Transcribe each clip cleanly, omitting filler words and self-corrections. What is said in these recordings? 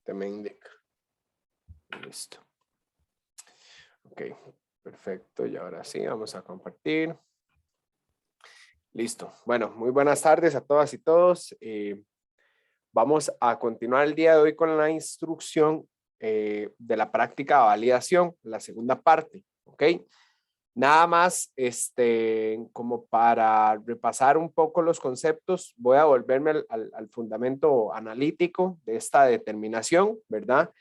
Te me indica. Listo. Ok, perfecto. Y ahora sí, vamos a compartir. Listo. Bueno, muy buenas tardes a todas y todos. Vamos a continuar el día de hoy con la instrucción de la práctica de validación, la segunda parte. Ok. Nada más, como para repasar un poco los conceptos, voy a volverme al fundamento analítico de esta determinación, ¿verdad?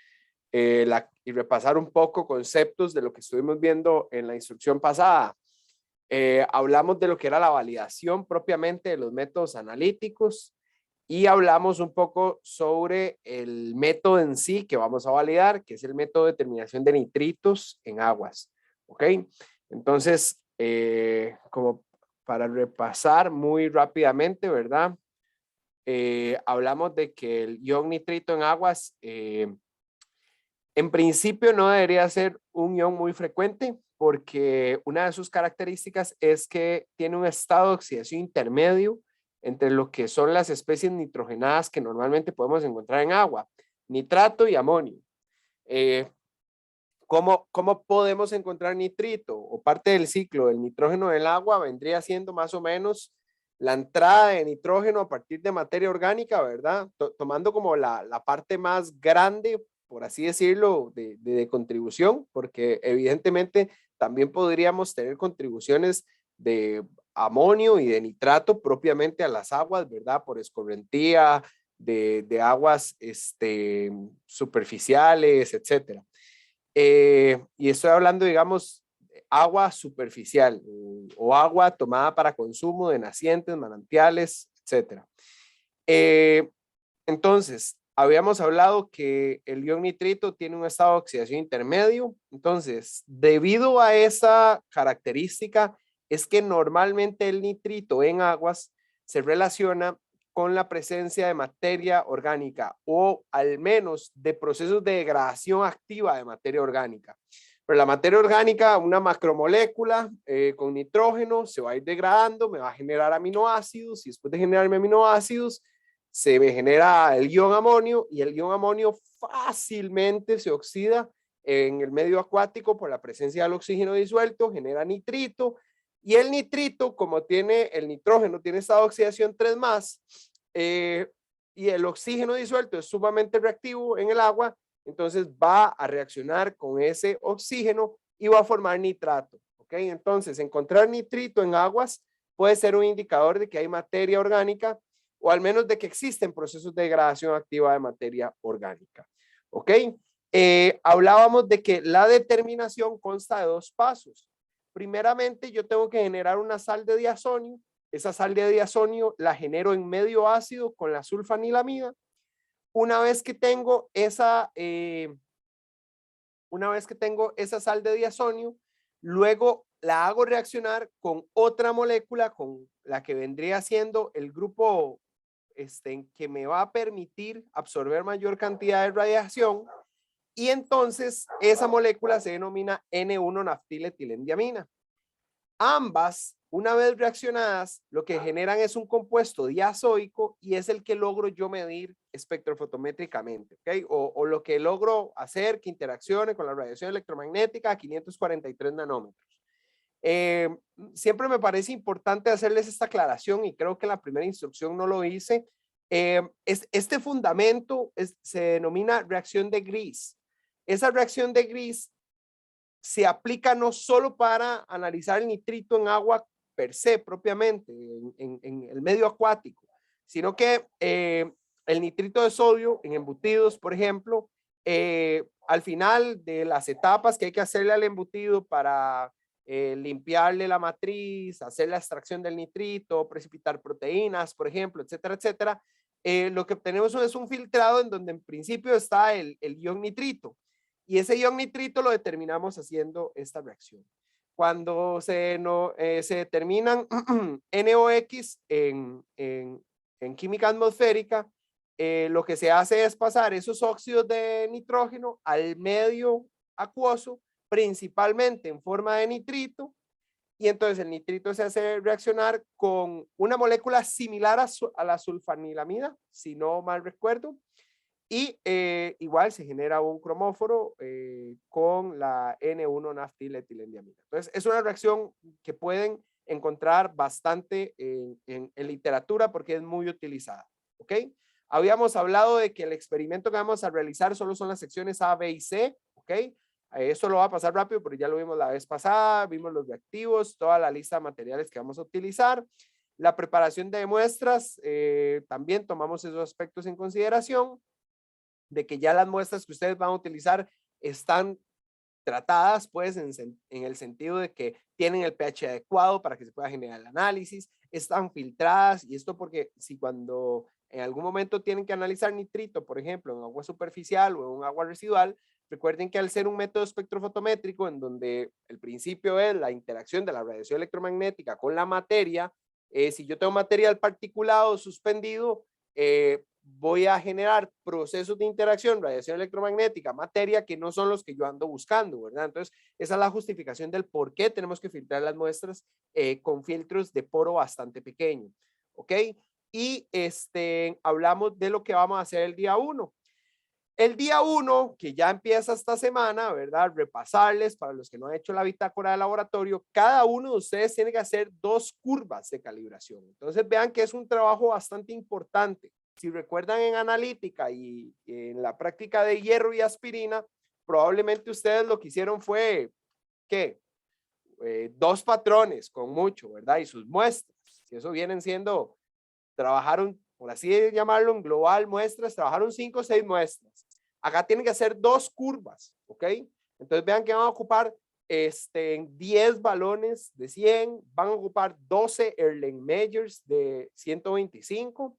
Y repasar un poco conceptos de lo que estuvimos viendo en la instrucción pasada. Hablamos de lo que era la validación propiamente de los métodos analíticos y hablamos un poco sobre el método en sí que vamos a validar, que es el método de determinación de nitritos en aguas. ¿Ok? Entonces, como para repasar muy rápidamente, ¿verdad? Hablamos de que el ion nitrito en aguas en principio no debería ser un ion muy frecuente porque una de sus características es que tiene un estado de oxidación intermedio entre lo que son las especies nitrogenadas que normalmente podemos encontrar en agua, nitrato y amonio. ¿Cómo podemos encontrar nitrito? O parte del ciclo del nitrógeno del agua vendría siendo más o menos la entrada de nitrógeno a partir de materia orgánica, ¿verdad? Tomando como la parte más grande, por así decirlo, de contribución, porque evidentemente también podríamos tener contribuciones de amonio y de nitrato propiamente a las aguas, ¿verdad? Por escorrentía, de aguas superficiales, etcétera. Y estoy hablando, digamos, agua superficial o agua tomada para consumo de nacientes, manantiales, etc. Entonces, habíamos hablado que el ion nitrito tiene un estado de oxidación intermedio. Entonces, debido a esa característica, es que normalmente el nitrito en aguas se relaciona con la presencia de materia orgánica o al menos de procesos de degradación activa de materia orgánica. Pero la materia orgánica, una macromolécula con nitrógeno, se va a ir degradando, me va a generar aminoácidos y después de generarme aminoácidos, se me genera el ion amonio y el ion amonio fácilmente se oxida en el medio acuático por la presencia del oxígeno disuelto, genera nitrito. Y el nitrito, como tiene el nitrógeno, tiene estado de oxidación 3 más, y el oxígeno disuelto es sumamente reactivo en el agua, entonces va a reaccionar con ese oxígeno y va a formar nitrato. ¿Ok? Entonces, encontrar nitrito en aguas puede ser un indicador de que hay materia orgánica o al menos de que existen procesos de degradación activa de materia orgánica. ¿Ok? Hablábamos de que la determinación consta de 2 pasos. Primeramente, yo tengo que generar una sal de diazonio. Esa sal de diazonio la genero en medio ácido con la sulfanilamida. Una vez que tengo esa sal de diazonio, luego la hago reaccionar con otra molécula, con la que vendría siendo el grupo que me va a permitir absorber mayor cantidad de radiación, y entonces esa molécula se denomina N1-naftiletilendiamina. Ambas, una vez reaccionadas, lo que generan es un compuesto diazoico y es el que logro yo medir espectrofotométricamente, ¿okay? O lo que logro hacer que interaccione con la radiación electromagnética a 543 nanómetros. Siempre me parece importante hacerles esta aclaración y creo que en la primera instrucción no lo hice. Este fundamento se denomina reacción de Gris. Esa reacción de Gris se aplica no solo para analizar el nitrito en agua per se propiamente, en el medio acuático, sino que el nitrito de sodio en embutidos, por ejemplo, al final de las etapas que hay que hacerle al embutido para limpiarle la matriz, hacer la extracción del nitrito, precipitar proteínas, por ejemplo, etcétera, etcétera, lo que obtenemos es un filtrado en donde en principio está el ion nitrito. Y ese ion nitrito lo determinamos haciendo esta reacción. Cuando se determinan NOx en química atmosférica, lo que se hace es pasar esos óxidos de nitrógeno al medio acuoso, principalmente en forma de nitrito, y entonces el nitrito se hace reaccionar con una molécula similar a la sulfanilamida, si no mal recuerdo, y igual se genera un cromóforo con la N1-naftiletilendamina. Entonces, es una reacción que pueden encontrar bastante en literatura porque es muy utilizada. ¿Ok? Habíamos hablado de que el experimento que vamos a realizar solo son las secciones A, B y C. ¿Ok? Eso lo va a pasar rápido porque ya lo vimos la vez pasada, vimos los reactivos, toda la lista de materiales que vamos a utilizar. La preparación de muestras, también tomamos esos aspectos en consideración, de que ya las muestras que ustedes van a utilizar están tratadas, pues, en el sentido de que tienen el pH adecuado para que se pueda generar el análisis, están filtradas, y esto porque si cuando en algún momento tienen que analizar nitrito, por ejemplo, en agua superficial o en un agua residual, recuerden que al ser un método espectrofotométrico en donde el principio es la interacción de la radiación electromagnética con la materia, si yo tengo material particulado suspendido, voy a generar procesos de interacción, radiación electromagnética, materia, que no son los que yo ando buscando, ¿verdad? Entonces, esa es la justificación del por qué tenemos que filtrar las muestras con filtros de poro bastante pequeño, ¿ok? Y hablamos de lo que vamos a hacer el día 1. El día 1, que ya empieza esta semana, ¿verdad? Repasarles para los que no han hecho la bitácora de laboratorio, cada uno de ustedes tiene que hacer 2 curvas de calibración. Entonces vean que es un trabajo bastante importante. Si recuerdan en analítica y en la práctica de hierro y aspirina, probablemente ustedes lo que hicieron fue, ¿qué? 2 patrones con mucho, ¿verdad? Y sus muestras. Si eso vienen siendo, trabajaron, por así llamarlo, en global muestras, trabajaron 5 o 6 muestras. Acá tienen que hacer 2 curvas, ¿ok? Entonces vean que van a ocupar 10 balones de 100, van a ocupar 12 Erlenmeyers de 125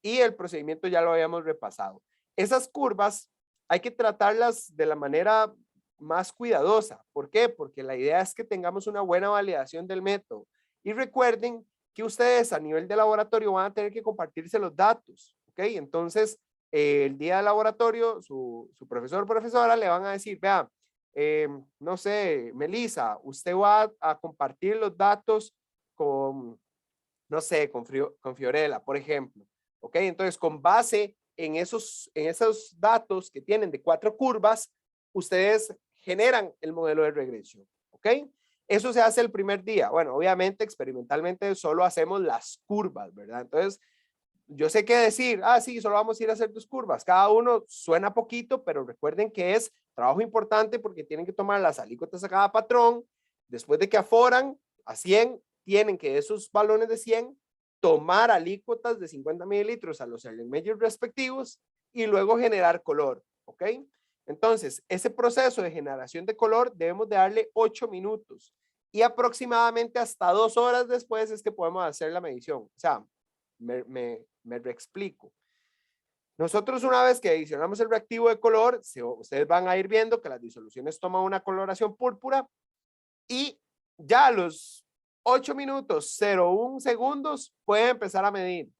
y el procedimiento ya lo habíamos repasado. Esas curvas hay que tratarlas de la manera más cuidadosa. ¿Por qué? Porque la idea es que tengamos una buena validación del método. Y recuerden que ustedes a nivel de laboratorio van a tener que compartirse los datos, ¿ok? Entonces, el día del laboratorio, su profesor o profesora le van a decir, vea, no sé, Melissa, usted va a compartir los datos con, no sé, con Fiorella, por ejemplo, ¿ok? Entonces, con base en esos datos que tienen de 4 curvas, ustedes generan el modelo de regresión, ¿ok? Eso se hace el primer día. Bueno, obviamente experimentalmente solo hacemos las curvas, ¿verdad? Entonces, yo sé qué decir, sí, solo vamos a ir a hacer 2 curvas. Cada uno suena poquito, pero recuerden que es trabajo importante porque tienen que tomar las alícuotas a cada patrón. Después de que aforan a 100, tienen que de esos balones de 100 tomar alícuotas de 50 mililitros a los Erlenmeyer respectivos y luego generar color, ¿ok? Entonces, ese proceso de generación de color debemos de darle 8 minutos y aproximadamente hasta 2 horas después es que podemos hacer la medición. O sea, me reexplico. Nosotros una vez que adicionamos el reactivo de color, ustedes van a ir viendo que las disoluciones toman una coloración púrpura y ya a los 8 minutos 0,1 segundos pueden empezar a medir.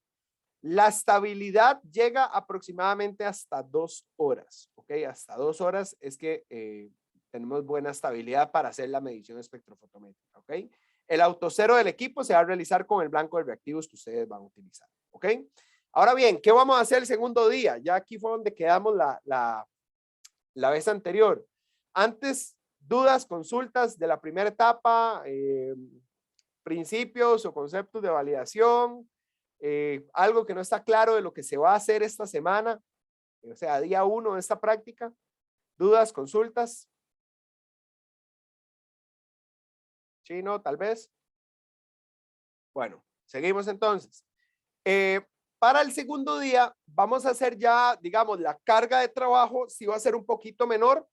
La estabilidad llega aproximadamente hasta 2 horas, ¿ok? Hasta 2 horas es que tenemos buena estabilidad para hacer la medición espectrofotométrica, ¿ok? El autocero del equipo se va a realizar con el blanco de reactivos que ustedes van a utilizar, ¿ok? Ahora bien, ¿qué vamos a hacer el segundo día? Ya aquí fue donde quedamos la vez anterior. Antes, dudas, consultas de la primera etapa, principios o conceptos de validación, algo que no está claro de lo que se va a hacer esta semana, o sea, día 1 de esta práctica, dudas, consultas. Sí, no, tal vez. Bueno, seguimos entonces. Para el segundo día vamos a hacer ya, digamos, la carga de trabajo, sí va a ser un poquito menor.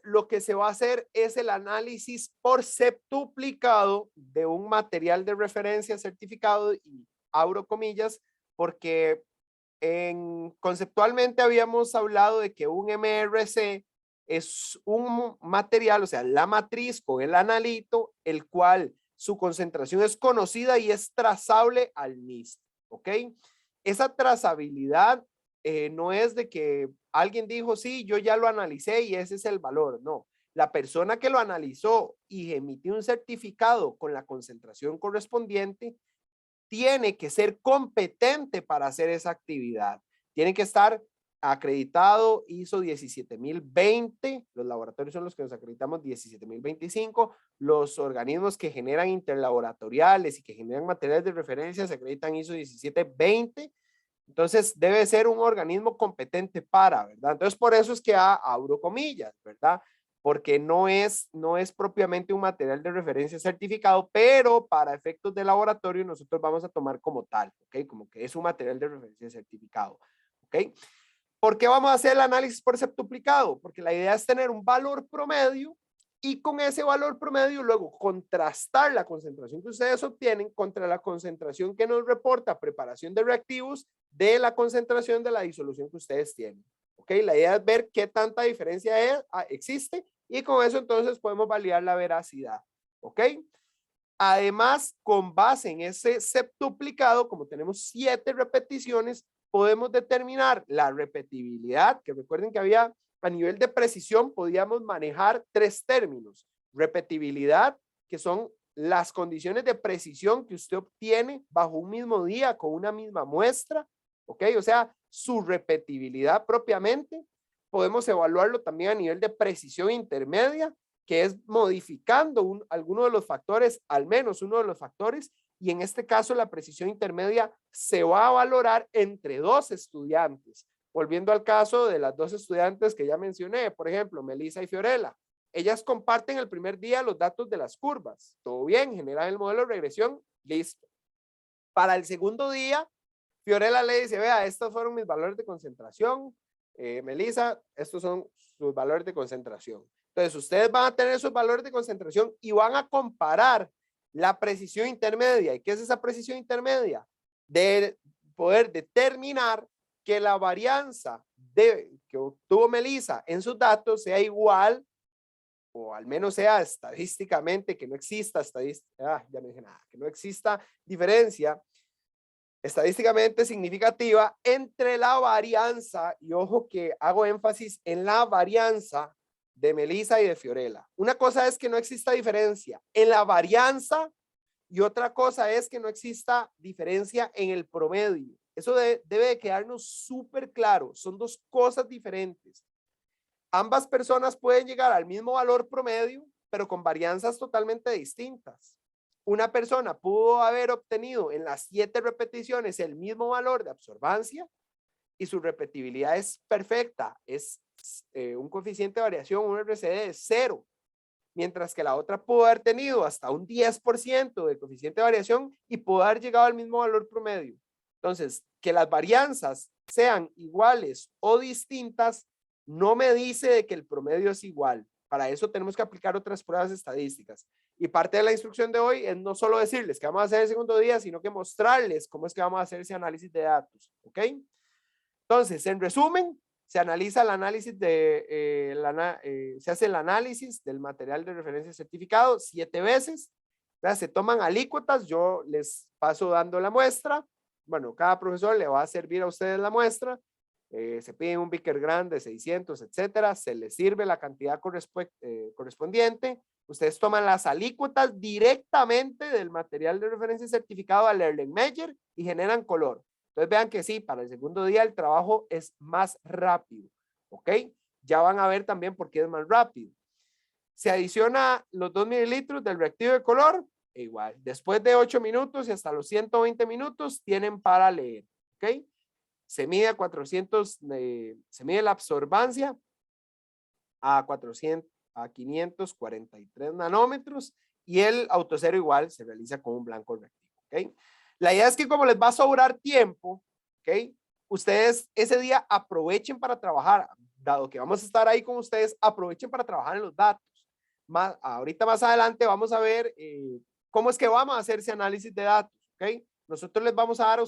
Lo que se va a hacer es el análisis por septuplicado de un material de referencia certificado, y abro comillas, porque conceptualmente habíamos hablado de que un MRC es un material, o sea, la matriz con el analito, el cual su concentración es conocida y es trazable al MIST, ¿ok? Esa trazabilidad no es de que alguien dijo, sí, yo ya lo analicé y ese es el valor, no. La persona que lo analizó y emitió un certificado con la concentración correspondiente tiene que ser competente para hacer esa actividad. Tiene que estar acreditado ISO 17020, los laboratorios son los que nos acreditamos 17025, los organismos que generan interlaboratoriales y que generan materiales de referencia se acreditan ISO 1720, entonces debe ser un organismo competente para, ¿verdad? Entonces por eso es que abro comillas, ¿verdad? Porque no es propiamente un material de referencia certificado, pero para efectos de laboratorio nosotros vamos a tomar como tal, ¿ok? Como que es un material de referencia certificado, ¿ok? ¿Por qué vamos a hacer el análisis por septuplicado? Porque la idea es tener un valor promedio y con ese valor promedio luego contrastar la concentración que ustedes obtienen contra la concentración que nos reporta preparación de reactivos de la concentración de la disolución que ustedes tienen. ¿Ok? La idea es ver qué tanta diferencia existe y con eso entonces podemos validar la veracidad. ¿Ok? Además, con base en ese septuplicado, como tenemos 7 repeticiones, podemos determinar la repetibilidad, que recuerden que había a nivel de precisión, podíamos manejar 3 términos. Repetibilidad, que son las condiciones de precisión que usted obtiene bajo un mismo día con una misma muestra, ¿ok? O sea, su repetibilidad propiamente. Podemos evaluarlo también a nivel de precisión intermedia, que es modificando alguno de los factores, al menos uno de los factores, y en este caso la precisión intermedia se va a valorar entre 2 estudiantes. Volviendo al caso de las 2 estudiantes que ya mencioné, por ejemplo, Melissa y Fiorella. Ellas comparten el primer día los datos de las curvas. Todo bien, generan el modelo de regresión, listo. Para el segundo día, Fiorella le dice, vea, estos fueron mis valores de concentración. Melissa, estos son sus valores de concentración. Entonces, ustedes van a tener sus valores de concentración y van a comparar la precisión intermedia. ¿Y qué es esa precisión intermedia? De poder determinar que la varianza que obtuvo Melissa en sus datos sea igual, o al menos sea estadísticamente, que no exista ya no dije nada, que no exista diferencia estadísticamente significativa entre la varianza, y ojo que hago énfasis en la varianza de Melissa y de Fiorella. Una cosa es que no exista diferencia en la varianza y otra cosa es que no exista diferencia en el promedio. Eso debe de quedarnos súper claro. Son 2 cosas diferentes. Ambas personas pueden llegar al mismo valor promedio, pero con varianzas totalmente distintas. Una persona pudo haber obtenido en las 7 repeticiones el mismo valor de absorbancia y su repetibilidad es perfecta, es un coeficiente de variación, un RCD de 0, mientras que la otra pudo haber tenido hasta un 10% de coeficiente de variación y pudo haber llegado al mismo valor promedio. Entonces, que las varianzas sean iguales o distintas no me dice de que el promedio es igual. Para eso tenemos que aplicar otras pruebas estadísticas. Y parte de la instrucción de hoy es no solo decirles que vamos a hacer el segundo día, sino que mostrarles cómo es que vamos a hacer ese análisis de datos. ¿Ok? Entonces, en resumen, se analiza el análisis se hace el análisis del material de referencia certificado 7 veces. Se toman alícuotas, yo les paso dando la muestra. Bueno, cada profesor le va a servir a ustedes la muestra. Se pide un beaker grande, 600, etcétera. Se les sirve la cantidad correspondiente. Ustedes toman las alícuotas directamente del material de referencia certificado al Erlenmeyer y generan color. Entonces vean que sí, para el segundo día el trabajo es más rápido. ¿Ok? Ya van a ver también por qué es más rápido. Se adiciona los 2 mililitros del reactivo de color. E igual, después de 8 minutos y hasta los 120 minutos tienen para leer. ¿Ok? Se mide a 400, se mide la absorbancia a 543 nanómetros y el autocero igual se realiza con un blanco reactivo. ¿Ok? La idea es que como les va a sobrar tiempo, ¿ok? Ustedes ese día aprovechen para trabajar, dado que vamos a estar ahí con ustedes, aprovechen para trabajar en los datos. Ahorita más adelante vamos a ver cómo es que vamos a hacer ese análisis de datos, ¿ok? Nosotros les vamos a dar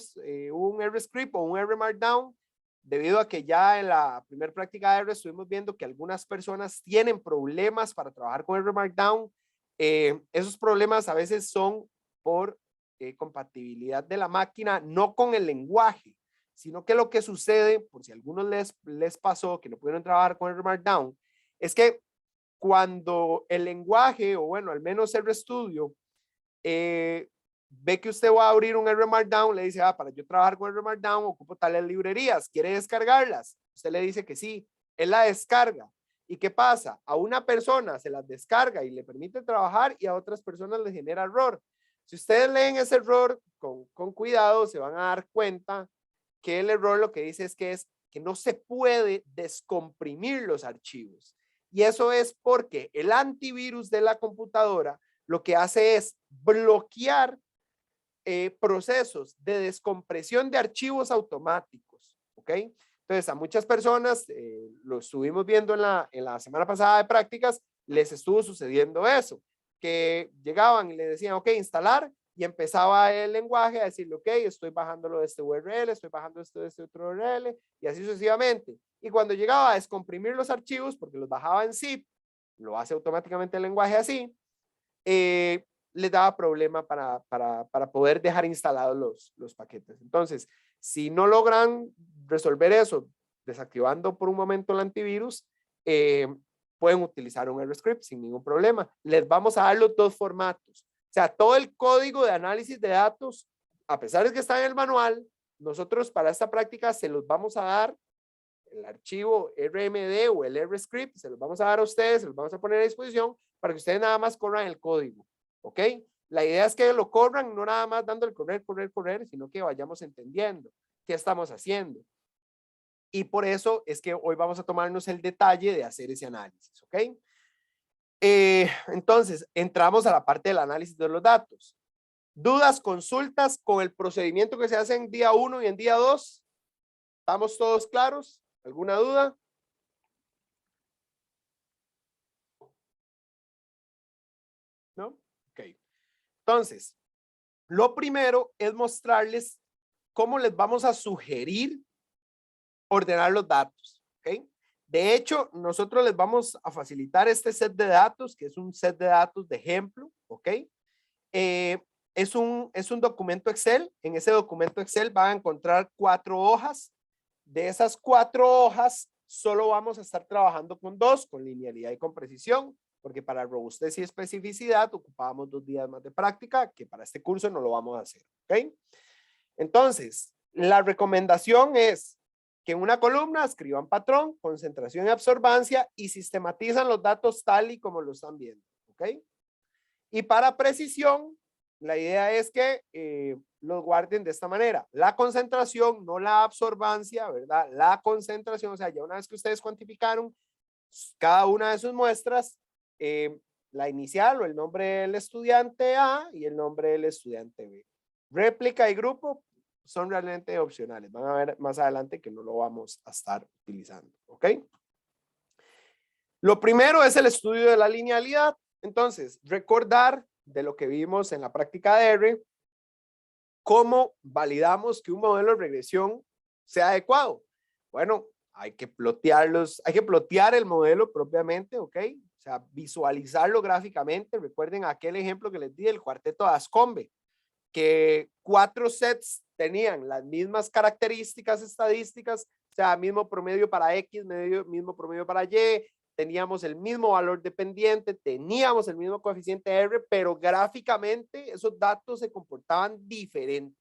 un R script o un R markdown, debido a que ya en la primera práctica de R estuvimos viendo que algunas personas tienen problemas para trabajar con R markdown. Esos problemas a veces son por compatibilidad de la máquina, no con el lenguaje, sino que lo que sucede, por si a algunos les pasó que no pudieron trabajar con R markdown, es que cuando el lenguaje, o bueno, al menos RStudio, ve que usted va a abrir un R Markdown, le dice, para yo trabajar con R Markdown ocupo tales librerías, ¿quiere descargarlas? Usted le dice que sí, él la descarga. ¿Y qué pasa? A una persona se las descarga y le permite trabajar y a otras personas le genera error. Si ustedes leen ese error con cuidado, se van a dar cuenta que el error lo que dice es que no se puede descomprimir los archivos. Y eso es porque el antivirus de la computadora lo que hace es bloquear procesos de descompresión de archivos automáticos, ¿ok? Entonces, a muchas personas, lo estuvimos viendo en la semana pasada de prácticas, les estuvo sucediendo eso, que llegaban y le decían, ok, instalar, y empezaba el lenguaje a decirle, ok, estoy bajándolo de este URL, estoy bajando esto de este otro URL, y así sucesivamente. Y cuando llegaba a descomprimir los archivos, porque los bajaba en zip, lo hace automáticamente el lenguaje así, les daba problema para poder dejar instalados los paquetes. Entonces, si no logran resolver eso desactivando por un momento el antivirus, pueden utilizar un R-Script sin ningún problema. Les vamos a dar los dos formatos. O sea, todo el código de análisis de datos, a pesar de que está en el manual, nosotros para esta práctica se los vamos a dar, el archivo RMD o el R-Script, se los vamos a dar a ustedes, se los vamos a poner a disposición para que ustedes nada más corran el código. ¿Ok? La idea es que lo corran, no nada más dando el correr, sino que vayamos entendiendo qué estamos haciendo. Y por eso es que hoy vamos a tomarnos el detalle de hacer ese análisis. ¿Ok? Entonces, entramos a la parte del análisis de los datos. ¿Dudas, consultas con el procedimiento que se hace en día 1 y en día 2? ¿Estamos todos claros? ¿Alguna duda? ¿No? Ok. Entonces, lo primero es mostrarles cómo les vamos a sugerir ordenar los datos. ¿Ok? De hecho, nosotros les vamos a facilitar este set de datos, que es un set de datos de ejemplo. ¿Ok? Es un documento Excel. En ese documento Excel van a encontrar 4 hojas. De esas 4 hojas, solo vamos a estar trabajando con 2, con linealidad y con precisión, porque para robustez y especificidad ocupábamos 2 días más de práctica, que para este curso no lo vamos a hacer. ¿Ok? Entonces, la recomendación es que en una columna escriban patrón, concentración y absorbancia y sistematizan los datos tal y como lo están viendo. ¿Ok? Y para precisión, la idea es que los guarden de esta manera. La concentración, no la absorbancia, ¿verdad? La concentración, o sea, ya una vez que ustedes cuantificaron cada una de sus muestras, la inicial o el nombre del estudiante A y el nombre del estudiante B. Réplica y grupo son realmente opcionales. Van a ver más adelante que no lo vamos a estar utilizando. ¿Ok? Lo primero es el estudio de la linealidad. Entonces, recordar de lo que vimos en la práctica de R, cómo validamos que un modelo de regresión sea adecuado. Bueno, hay que plotearlos, hay que plotear el modelo propiamente, ¿ok? O sea, visualizarlo gráficamente. Recuerden aquel ejemplo que les di, el cuarteto de Ascombe, que 4 sets tenían las mismas características estadísticas, o sea, mismo promedio para X, mismo promedio para Y, teníamos el mismo valor dependiente, teníamos el mismo coeficiente R, pero gráficamente esos datos se comportaban diferente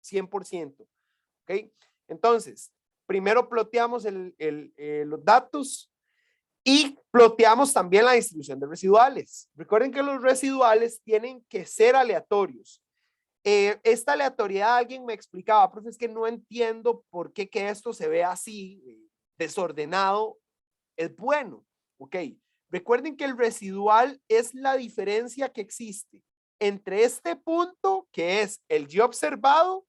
100%. ¿Ok? Entonces, primero ploteamos los datos y ploteamos también la distribución de residuales. Recuerden que los residuales tienen que ser aleatorios. Esta aleatoriedad, alguien me explicaba, profe, es que no entiendo por qué que esto se ve así, desordenado. Es bueno, ok. Recuerden que el residual es la diferencia que existe entre este punto, que es el Y observado,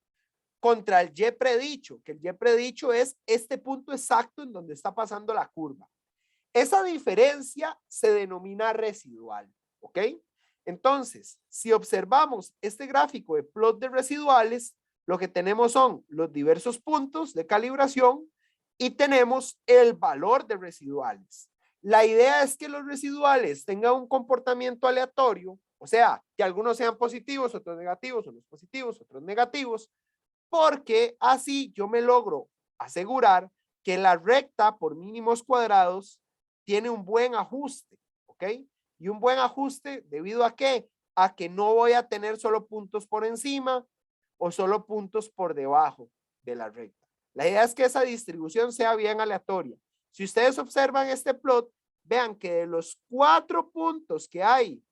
contra el Y predicho, que el Y predicho es este punto exacto en donde está pasando la curva. Esa diferencia se denomina residual, ok. Entonces, si observamos este gráfico de plot de residuales, lo que tenemos son los diversos puntos de calibración y tenemos el valor de residuales. La idea es que los residuales tengan un comportamiento aleatorio, o sea, que algunos sean positivos, otros negativos, unos positivos, otros negativos, porque así yo me logro asegurar que la recta por mínimos cuadrados tiene un buen ajuste, ¿ok? Y un buen ajuste, ¿debido a qué? a que no voy a tener solo puntos por encima o solo puntos por debajo de la recta. La idea es que esa distribución sea bien aleatoria. Si ustedes observan este plot, vean que de los 4 puntos que hay,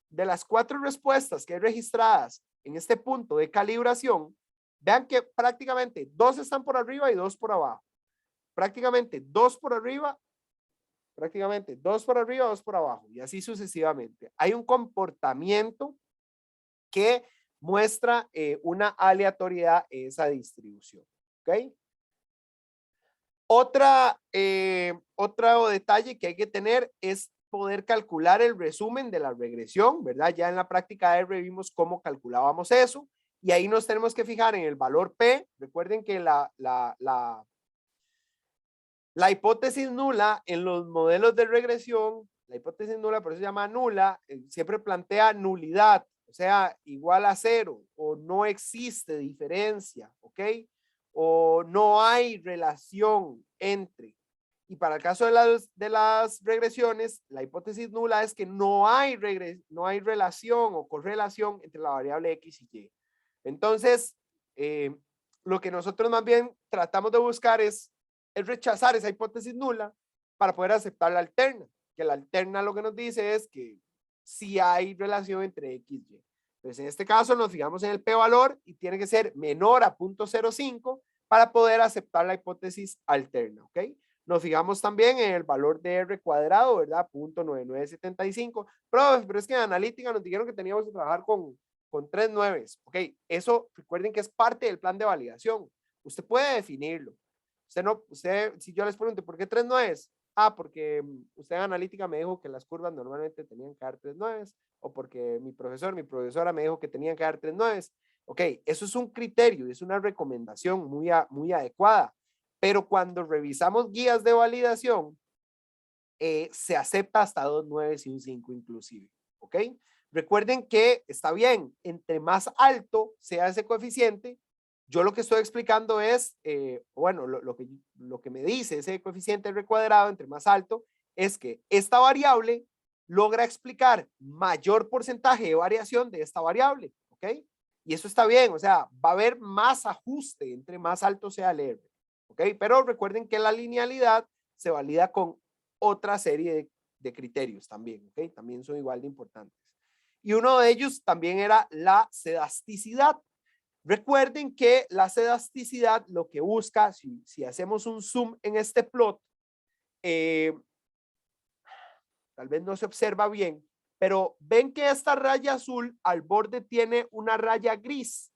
de las 4 respuestas que hay registradas en este punto de calibración, vean que prácticamente 2 están por arriba y 2 por abajo. Prácticamente 2 por arriba, 2 por abajo, y así sucesivamente. Hay un comportamiento que muestra una aleatoriedad en esa distribución. ¿Ok? Otro detalle que hay que tener es poder calcular el resumen de la regresión, ¿verdad? Ya en la práctica R vimos cómo calculábamos eso, y ahí nos tenemos que fijar en el valor P. Recuerden que la hipótesis nula en los modelos de regresión, la hipótesis nula, por eso se llama nula, siempre plantea nulidad, o sea, igual a 0, o no existe diferencia, ¿ok? O no hay relación entre. Y para el caso de las regresiones, la hipótesis nula es que no hay relación o correlación entre la variable X y Y. Entonces, lo que nosotros más bien tratamos de buscar es rechazar esa hipótesis nula para poder aceptar la alterna, que la alterna lo que nos dice es que sí hay relación entre X y Y. Entonces, en este caso nos fijamos en el p-valor y tiene que ser menor a 0.05 para poder aceptar la hipótesis alterna, ¿ok? Nos fijamos también en el valor de R cuadrado, ¿verdad? 0.9975, pero es que en analítica nos dijeron que teníamos que trabajar con 3 nueves, ¿ok? Eso recuerden que es parte del plan de validación. Usted puede definirlo. Si yo les pregunto, ¿por qué 3 nueves? Ah, porque usted en analítica me dijo que las curvas normalmente tenían que dar 3 nueves, o porque mi profesora me dijo que tenían que dar 3 nueves. Ok, eso es un criterio, es una recomendación muy adecuada, pero cuando revisamos guías de validación, se acepta hasta 2 nueves y un 5 inclusive, ¿ok? Recuerden que está bien, entre más alto sea ese coeficiente, yo lo que estoy explicando es, bueno, lo que me dice ese coeficiente R cuadrado entre más alto es que esta variable logra explicar mayor porcentaje de variación de esta variable, ¿ok? Y eso está bien, o sea, va a haber más ajuste entre más alto sea el R, ¿ok? Pero recuerden que la linealidad se valida con otra serie de criterios también, ¿ok? También son igual de importantes. Y uno de ellos también era la sedasticidad. Recuerden que la sedasticidad lo que busca, si hacemos un zoom en este plot, tal vez no se observa bien, pero ven que esta raya azul al borde tiene una raya gris.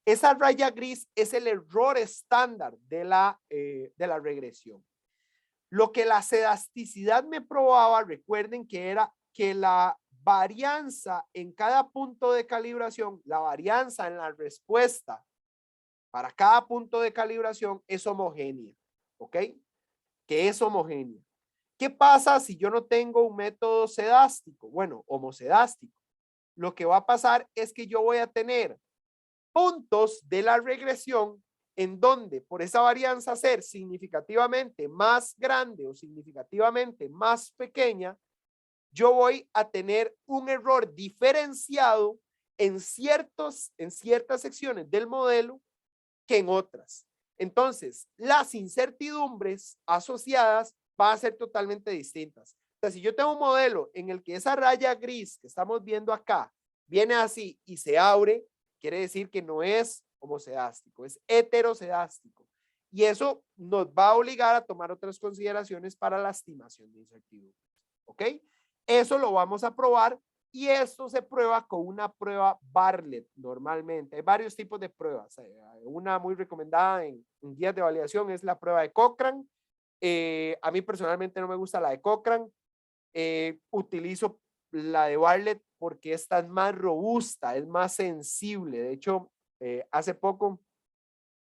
Esa raya gris es el error estándar de la regresión. Lo que la sedasticidad me probaba, recuerden que era que la varianza en cada punto de calibración, la varianza en la respuesta para cada punto de calibración es homogénea, ¿ok? Que es homogénea. ¿Qué pasa si yo no tengo un método sedástico? Bueno, homosedástico. Lo que va a pasar es que yo voy a tener puntos de la regresión en donde por esa varianza ser significativamente más grande o significativamente más pequeña, yo voy a tener un error diferenciado en ciertas secciones del modelo que en otras. Entonces, las incertidumbres asociadas van a ser totalmente distintas. O sea, si yo tengo un modelo en el que esa raya gris que estamos viendo acá viene así y se abre, quiere decir que no es homosedástico, es heterosedástico. Y eso nos va a obligar a tomar otras consideraciones para la estimación de incertidumbre. ¿Ok? Eso lo vamos a probar y esto se prueba con una prueba Bartlett normalmente. Hay varios tipos de pruebas. Una muy recomendada en guías de validación es la prueba de Cochrane. A mí personalmente no me gusta la de Cochrane. Utilizo la de Bartlett porque esta es más robusta, es más sensible. De hecho, hace poco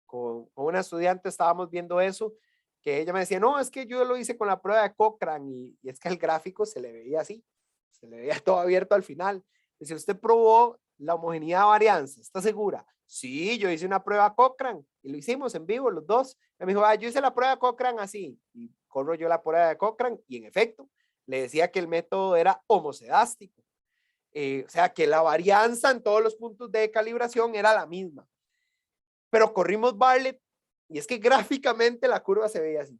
con una estudiante estábamos viendo eso, que ella me decía, no, es que yo lo hice con la prueba de Cochrane y es que el gráfico se le veía así, se le veía todo abierto al final. Dice, ¿usted probó la homogeneidad de varianza? ¿Está segura? Sí, yo hice una prueba Cochrane y lo hicimos en vivo los dos. Y me dijo, yo hice la prueba de Cochrane así y corro yo la prueba de Cochrane y en efecto le decía que el método era homosedástico. O sea que la varianza en todos los puntos de calibración era la misma. Pero corrimos Bartlett y es que gráficamente la curva se veía así.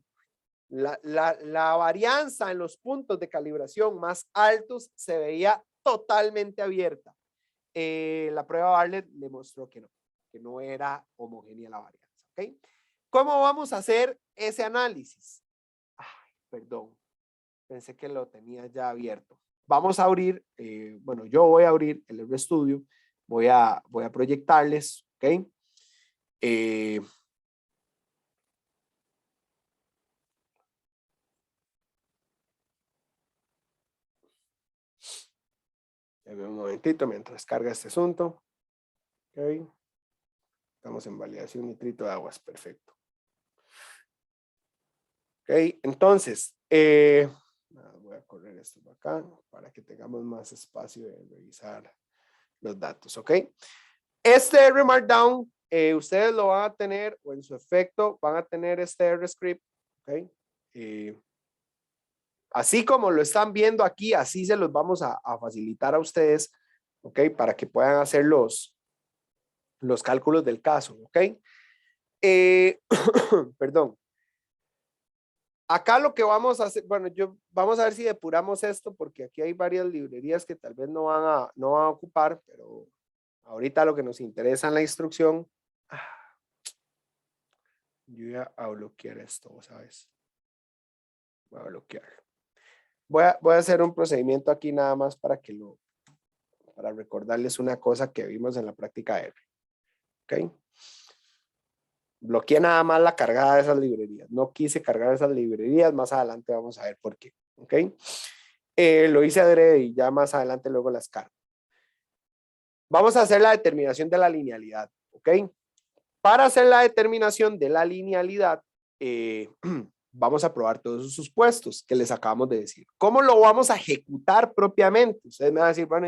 La varianza en los puntos de calibración más altos se veía totalmente abierta. La prueba Bartlett demostró que no era homogénea la varianza. ¿Okay? ¿Cómo vamos a hacer ese análisis? Ay, perdón, pensé que lo tenía ya abierto. Vamos a abrir, bueno, yo voy a abrir el RStudio, voy a proyectarles, ¿ok? Un momentito mientras carga este asunto. Okay. Estamos en validación nitrito de aguas, perfecto. Ok, entonces, voy a correr esto para acá para que tengamos más espacio de revisar los datos, ok. Este R Markdown, ustedes lo van a tener, o en su efecto, van a tener este R script, ok. Así como lo están viendo aquí, así se los vamos a facilitar a ustedes, ok, para que puedan hacer los cálculos del caso, ok. Perdón. Acá lo que vamos a hacer, bueno, vamos a ver si depuramos esto, porque aquí hay varias librerías que tal vez no van a ocupar, pero ahorita lo que nos interesa en la instrucción, yo voy a bloquear esto, ¿sabes? Voy a bloquearlo. Voy a hacer un procedimiento aquí nada más para recordarles una cosa que vimos en la práctica R. ¿Ok? Bloqueé nada más la cargada de esas librerías. No quise cargar esas librerías. Más adelante vamos a ver por qué. ¿Ok? Lo hice adrede y ya más adelante luego las cargo. Vamos a hacer la determinación de la linealidad. ¿Ok? Para hacer la determinación de la linealidad, vamos a probar todos esos supuestos que les acabamos de decir. ¿Cómo lo vamos a ejecutar propiamente? Ustedes me van a decir, bueno,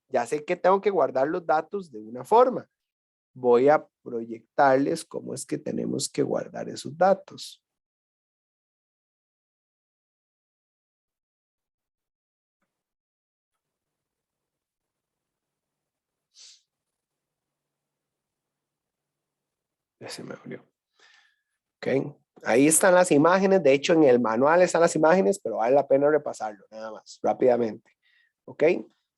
ya sé que tengo que guardar los datos de una forma. Voy a proyectarles cómo es que tenemos que guardar esos datos. Ya se me abrió. Ok. Ahí están las imágenes. De hecho, en el manual están las imágenes, pero vale la pena repasarlo nada más, rápidamente. Ok.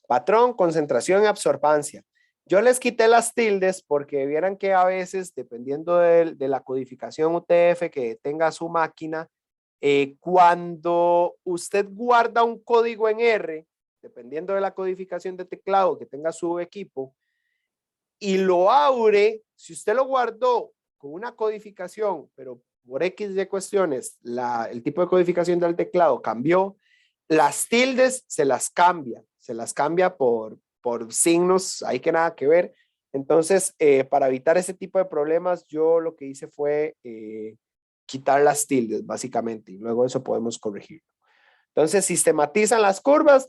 Patrón, concentración y absorbancia. Yo les quité las tildes porque vieran que a veces, dependiendo de la codificación UTF que tenga su máquina, cuando usted guarda un código en R, dependiendo de la codificación de teclado que tenga su equipo, y lo abre, si usted lo guardó con una codificación, pero por X de cuestiones, el tipo de codificación del teclado cambió, las tildes se las cambia por signos, hay que nada que ver. Entonces, para evitar ese tipo de problemas, yo lo que hice fue quitar las tildes, básicamente, y luego eso podemos corregirlo. Entonces, sistematizan las curvas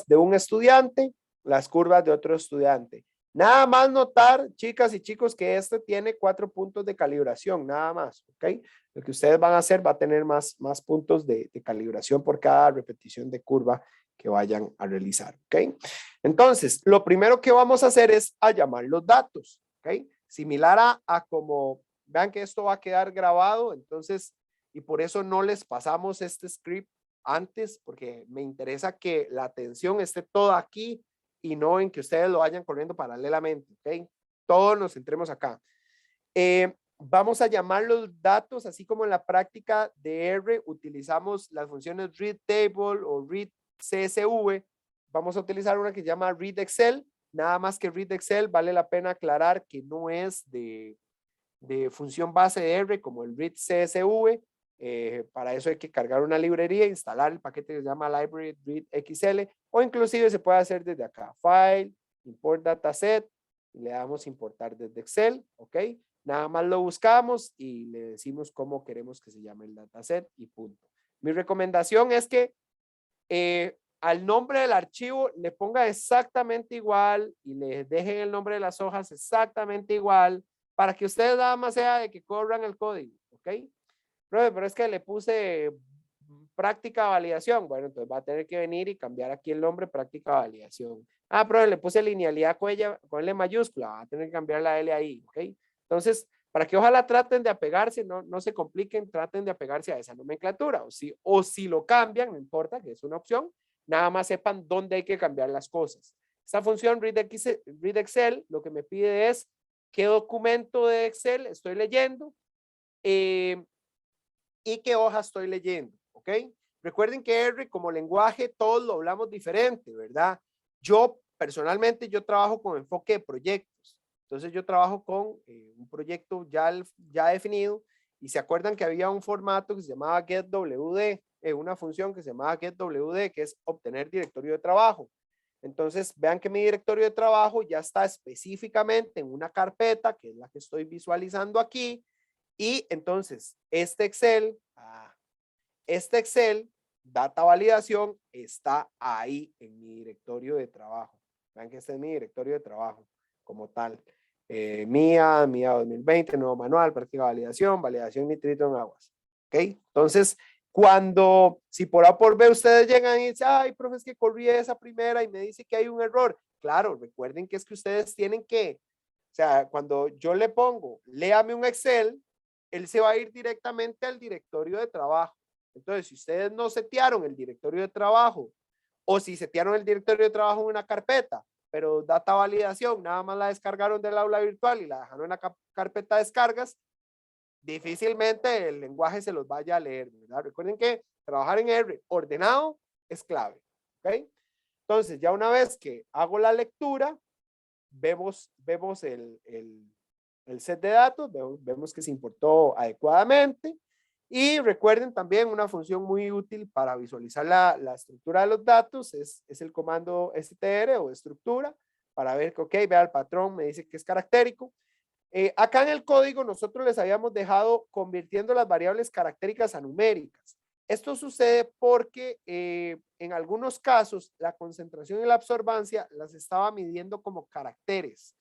de un estudiante, las curvas de otro estudiante. Nada más notar, chicas y chicos, que este tiene 4 puntos de calibración, nada más, ¿ok? Lo que ustedes van a hacer va a tener más puntos de calibración por cada repetición de curva que vayan a realizar, ¿ok? Entonces, lo primero que vamos a hacer es a llamar los datos, ¿ok? Similar a como, vean que esto va a quedar grabado, entonces, y por eso no les pasamos este script antes, porque me interesa que la atención esté toda aquí y no en que ustedes lo vayan corriendo paralelamente, ¿ok? Todos nos centremos acá. Vamos a llamar los datos, así como en la práctica de R utilizamos las funciones read table o read CSV, vamos a utilizar una que se llama read Excel, nada más que read Excel, vale la pena aclarar que no es de función base de R como el read CSV, para eso hay que cargar una librería, instalar el paquete que se llama library read XL, o inclusive se puede hacer desde acá, file, import dataset, y le damos importar desde Excel, ok, nada más lo buscamos y le decimos cómo queremos que se llame el dataset y punto. Mi recomendación es que al nombre del archivo le ponga exactamente igual y le dejen el nombre de las hojas exactamente igual para que ustedes nada más sea de que corran el código, ¿ok? Pero es que le puse práctica de validación. Bueno, entonces va a tener que venir y cambiar aquí el nombre práctica de validación. Ah, pero le puse linealidad con L mayúscula, va a tener que cambiar la L ahí, ¿ok? Entonces, para que ojalá traten de apegarse, no se compliquen, traten de apegarse a esa nomenclatura. O si lo cambian, no importa, que es una opción, nada más sepan dónde hay que cambiar las cosas. Esta función read Excel lo que me pide es qué documento de Excel estoy leyendo y qué hoja estoy leyendo, ¿ok? Recuerden que R como lenguaje todos lo hablamos diferente, ¿verdad? Yo personalmente yo trabajo con enfoque de proyectos. Entonces yo trabajo con un proyecto ya definido y se acuerdan que había un formato que se llamaba getWD, una función que se llamaba getWD, que es obtener directorio de trabajo. Entonces vean que mi directorio de trabajo ya está específicamente en una carpeta, que es la que estoy visualizando aquí, y entonces este Excel, data validación, está ahí en mi directorio de trabajo. Vean que este es mi directorio de trabajo como tal. MIA 2020, nuevo manual, práctica de validación nitrito en aguas. ¿Ok? Entonces, si por A por B ustedes llegan y dicen, ay, profe, es que corrí esa primera y me dice que hay un error. Claro, recuerden que es que ustedes tienen que, o sea, cuando yo le pongo, léame un Excel, él se va a ir directamente al directorio de trabajo. Entonces, si ustedes no setearon el directorio de trabajo o si setearon el directorio de trabajo en una carpeta, pero data validación, nada más la descargaron del aula virtual y la dejaron en la carpeta de descargas, difícilmente el lenguaje se los vaya a leer, ¿verdad? Recuerden que trabajar en R ordenado es clave, ¿ok? Entonces, ya una vez que hago la lectura, vemos el set de datos, vemos que se importó adecuadamente. Y recuerden también una función muy útil para visualizar la estructura de los datos es el comando str o estructura para ver que, ok, vea el patrón, me dice que es caractérico. Acá en el código nosotros les habíamos dejado convirtiendo las variables caractéricas a numéricas. Esto sucede porque en algunos casos la concentración y la absorbancia las estaba midiendo como caracteres.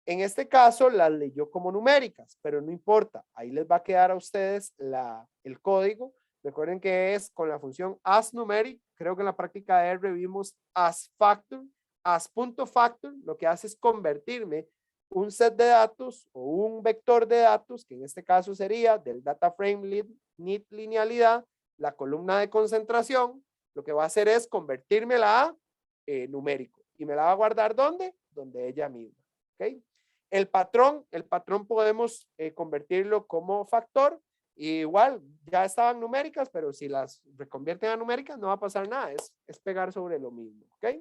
En este caso las leyó como numéricas, pero no importa, ahí les va a quedar a ustedes el código. Recuerden que es con la función asNumeric, creo que en la práctica de R vimos asFactor, as.factor, lo que hace es convertirme un set de datos o un vector de datos, que en este caso sería del data frame need linealidad, la columna de concentración, lo que va a hacer es convertírmela a numérico y me la va a guardar ¿dónde? Donde ella misma, ¿ok? El patrón podemos convertirlo como factor. Igual, ya estaban numéricas, pero si las reconvierten a numéricas no va a pasar nada, es pegar sobre lo mismo, ¿ok?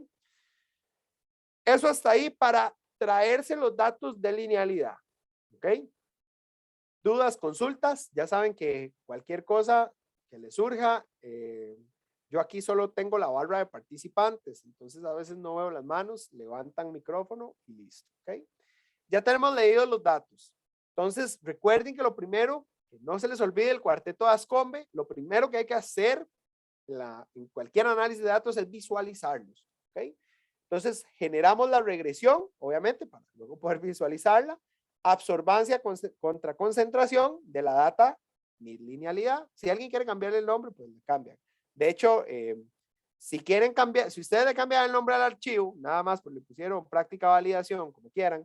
Eso hasta ahí para traerse los datos de linealidad, ¿ok? Dudas, consultas, ya saben que cualquier cosa que les surja, yo aquí solo tengo la barra de participantes, entonces a veces no veo las manos, levantan micrófono y listo, ¿ok? Ya tenemos leídos los datos. Entonces, recuerden que lo primero, que no se les olvide el cuarteto de Ascombe, lo primero que hay que hacer en cualquier análisis de datos es visualizarlos. ¿Ok? Entonces, generamos la regresión, obviamente, para luego poder visualizarla. Absorbancia contra concentración de la data, linealidad. Si alguien quiere cambiarle el nombre, pues le cambian. De hecho, si quieren cambiar, si ustedes le cambian el nombre al archivo, nada más, pues le pusieron práctica validación, como quieran,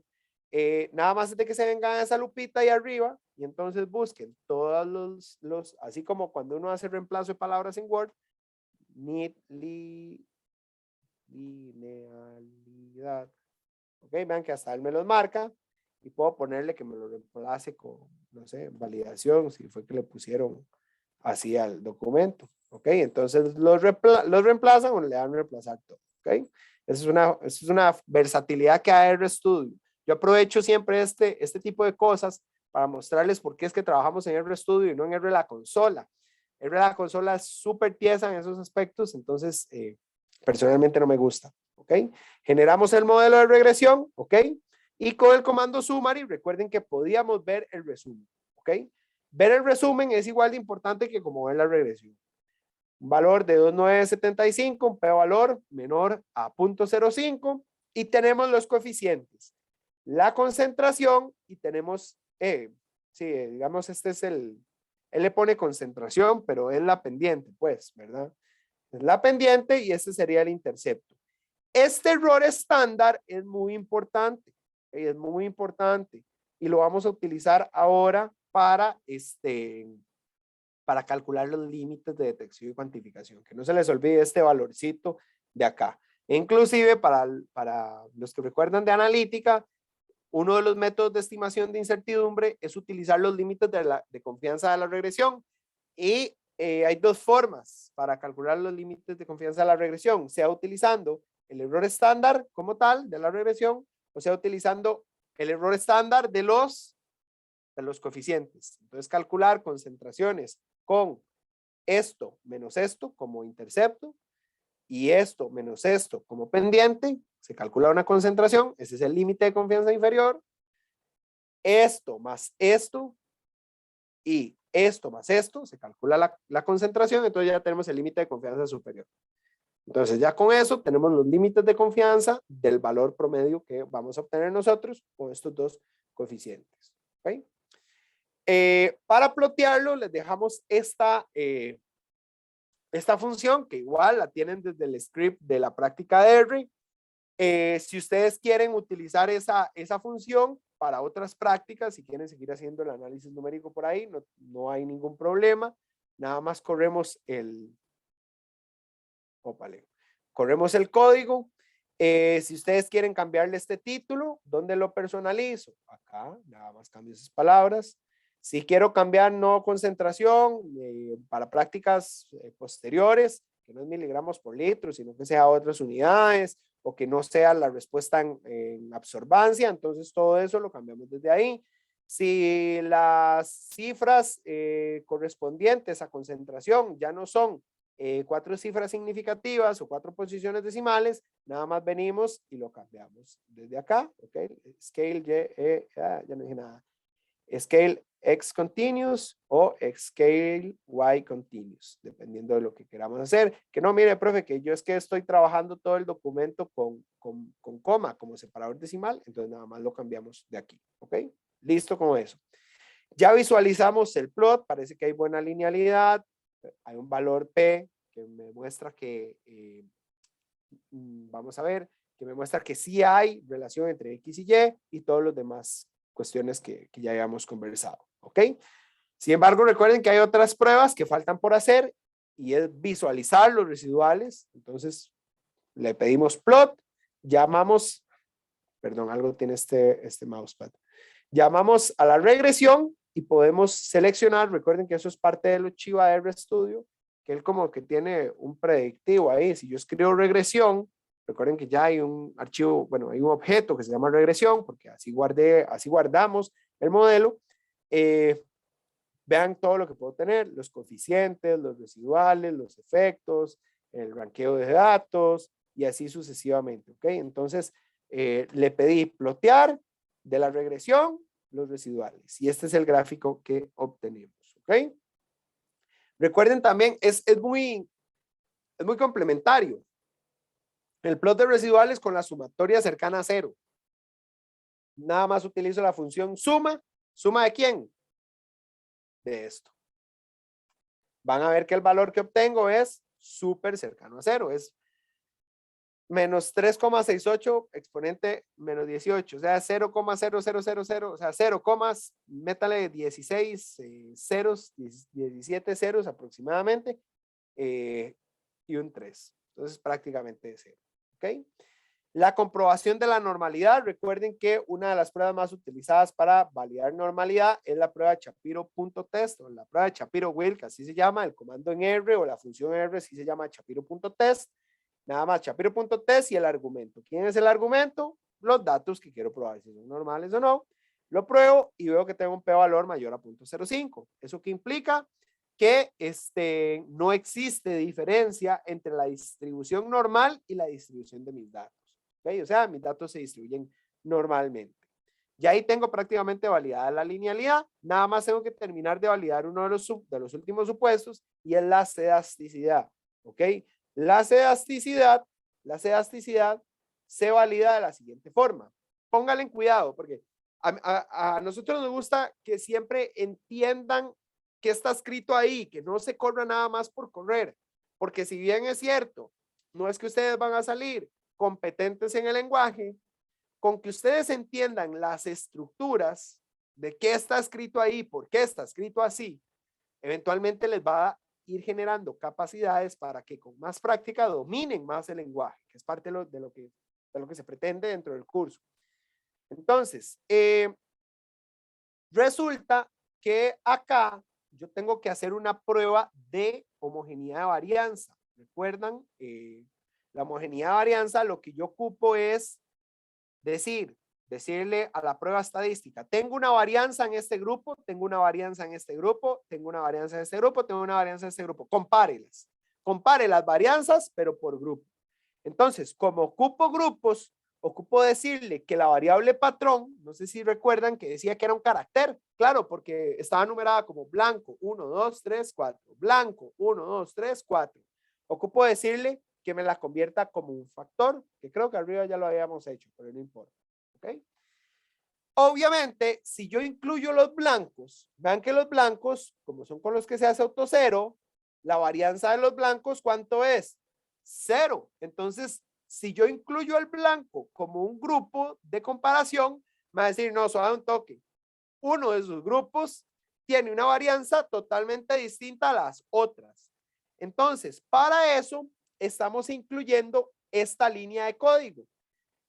nada más de que se vengan a esa lupita ahí arriba y entonces busquen todos así como cuando uno hace reemplazo de palabras en Word, linealidad. Ok, vean que hasta él me los marca y puedo ponerle que me lo reemplace con, no sé, validación, si fue que le pusieron así al documento. Ok, entonces los reemplazan o le dan reemplazar todo. Ok, esa es una versatilidad que da RStudio. Yo aprovecho siempre este tipo de cosas para mostrarles por qué es que trabajamos en RStudio y no en R la consola. R la consola es súper tiesa en esos aspectos, entonces personalmente no me gusta. ¿Ok? Generamos el modelo de regresión, ¿ok? Y con el comando summary, recuerden que podíamos ver el resumen, ¿ok? Ver el resumen es igual de importante que como ver la regresión. Un valor de 2,975, un p-valor menor a 0.05 y tenemos los coeficientes. La concentración y tenemos, digamos, este es Él le pone concentración, pero es la pendiente, pues, ¿verdad? Es la pendiente y este sería el intercepto. Este error estándar es muy importante, es muy importante y lo vamos a utilizar ahora para calcular los límites de detección y cuantificación. Que no se les olvide este valorcito de acá. Inclusive para los que recuerdan de analítica, uno de los métodos de estimación de incertidumbre es utilizar los límites de confianza de la regresión y hay dos formas para calcular los límites de confianza de la regresión, sea utilizando el error estándar como tal de la regresión o sea utilizando el error estándar de los coeficientes. Entonces calcular concentraciones con esto menos esto como intercepto y esto menos esto como pendiente, se calcula una concentración, ese es el límite de confianza inferior, esto más esto y esto más esto, se calcula la concentración, entonces ya tenemos el límite de confianza superior. Entonces ya con eso tenemos los límites de confianza del valor promedio que vamos a obtener nosotros con estos dos coeficientes. ¿Okay? Para plotearlo les dejamos esta función que igual la tienen desde el script de la práctica de R. Si ustedes quieren utilizar esa función para otras prácticas, si quieren seguir haciendo el análisis numérico por ahí, no hay ningún problema. Nada más corremos el código. Si ustedes quieren cambiarle este título, ¿dónde lo personalizo? Acá, nada más cambio esas palabras. Si quiero cambiar no concentración para prácticas posteriores, que no es miligramos por litro, sino que sea otras unidades o que no sea la respuesta en absorbancia, entonces todo eso lo cambiamos desde ahí. Si las cifras correspondientes a concentración ya no son 4 cifras significativas o 4 posiciones decimales, nada más venimos y lo cambiamos desde acá, ¿ok? Scale, ya no dije nada. Scale X continuous o Scale Y continuous, dependiendo de lo que queramos hacer. Que no, mire, profe, que yo es que estoy trabajando todo el documento con coma como separador decimal, entonces nada más lo cambiamos de aquí, ¿ok? Listo con eso. Ya visualizamos el plot, parece que hay buena linealidad, hay un valor P que me muestra que, vamos a ver, que me muestra que sí hay relación entre X y Y y todos los demás cuestiones que ya habíamos conversado, ¿ok? Sin embargo, recuerden que hay otras pruebas que faltan por hacer y es visualizar los residuales. Entonces, le pedimos plot, llamamos, perdón, algo tiene este mousepad, llamamos a la regresión y podemos seleccionar, recuerden que eso es parte de los Chiva de RStudio, que él como que tiene un predictivo ahí. Si yo escribo regresión, recuerden que ya hay un archivo, bueno, hay un objeto que se llama regresión, porque así guardamos el modelo. Vean todo lo que puedo tener, los coeficientes, los residuales, los efectos, el ranqueo de datos y así sucesivamente, ¿ok? Entonces, le pedí plotear de la regresión los residuales y este es el gráfico que obtenemos, ¿ok? Recuerden también, es muy complementario el plot de residuales con la sumatoria cercana a cero. Nada más utilizo la función suma. ¿Suma de quién? De esto. Van a ver que el valor que obtengo es súper cercano a cero, es menos 3,68 exponente menos 18, o sea, 0,0000, o sea, 0, métale 16 ceros, 17 ceros aproximadamente, y un 3. Entonces, prácticamente de cero. ¿Ok? La comprobación de la normalidad. Recuerden que una de las pruebas más utilizadas para validar normalidad es la prueba de Shapiro.test o la prueba de Shapiro-Wilk, así se llama, el comando en R o la función R, así se llama Shapiro.test. Nada más Shapiro.test y el argumento. ¿Quién es el argumento? Los datos que quiero probar, si son normales o no. Lo pruebo y veo que tengo un p-valor mayor a 0.05. ¿Eso qué implica? Que no existe diferencia entre la distribución normal y la distribución de mis datos. ¿Okay? O sea, mis datos se distribuyen normalmente. Ya ahí tengo prácticamente validada la linealidad. Nada más tengo que terminar de validar uno de los últimos supuestos y es la sedasticidad. ¿Ok? La sedasticidad se valida de la siguiente forma. Pónganle en cuidado porque a nosotros nos gusta que siempre entiendan qué está escrito ahí, que no se corra nada más por correr, porque si bien es cierto, no es que ustedes van a salir competentes en el lenguaje, con que ustedes entiendan las estructuras de qué está escrito ahí, por qué está escrito así, eventualmente les va a ir generando capacidades para que con más práctica dominen más el lenguaje, que es parte de lo que se pretende dentro del curso. Entonces, resulta que acá yo tengo que hacer una prueba de homogeneidad de varianza. ¿Recuerdan? La homogeneidad de varianza, lo que yo ocupo es decirle a la prueba estadística, tengo una varianza en este grupo, tengo una varianza en este grupo, tengo una varianza en este grupo, tengo una varianza en este grupo. Compárelas. Compare las varianzas, pero por grupo. Entonces, como ocupo grupos, ocupo decirle que la variable patrón, no sé si recuerdan que decía que era un carácter, claro, porque estaba numerada como blanco, 1, 2, 3, 4, blanco, 1, 2, 3, 4. Ocupo decirle que me la convierta como un factor, que creo que arriba ya lo habíamos hecho, pero no importa. ¿Ok? Obviamente, si yo incluyo los blancos, vean que los blancos, como son con los que se hace autocero, la varianza de los blancos, ¿cuánto es? 0. Entonces, si yo incluyo el blanco como un grupo de comparación, me va a decir, no, suave un toque. Uno de sus grupos tiene una varianza totalmente distinta a las otras. Entonces, para eso, estamos incluyendo esta línea de código,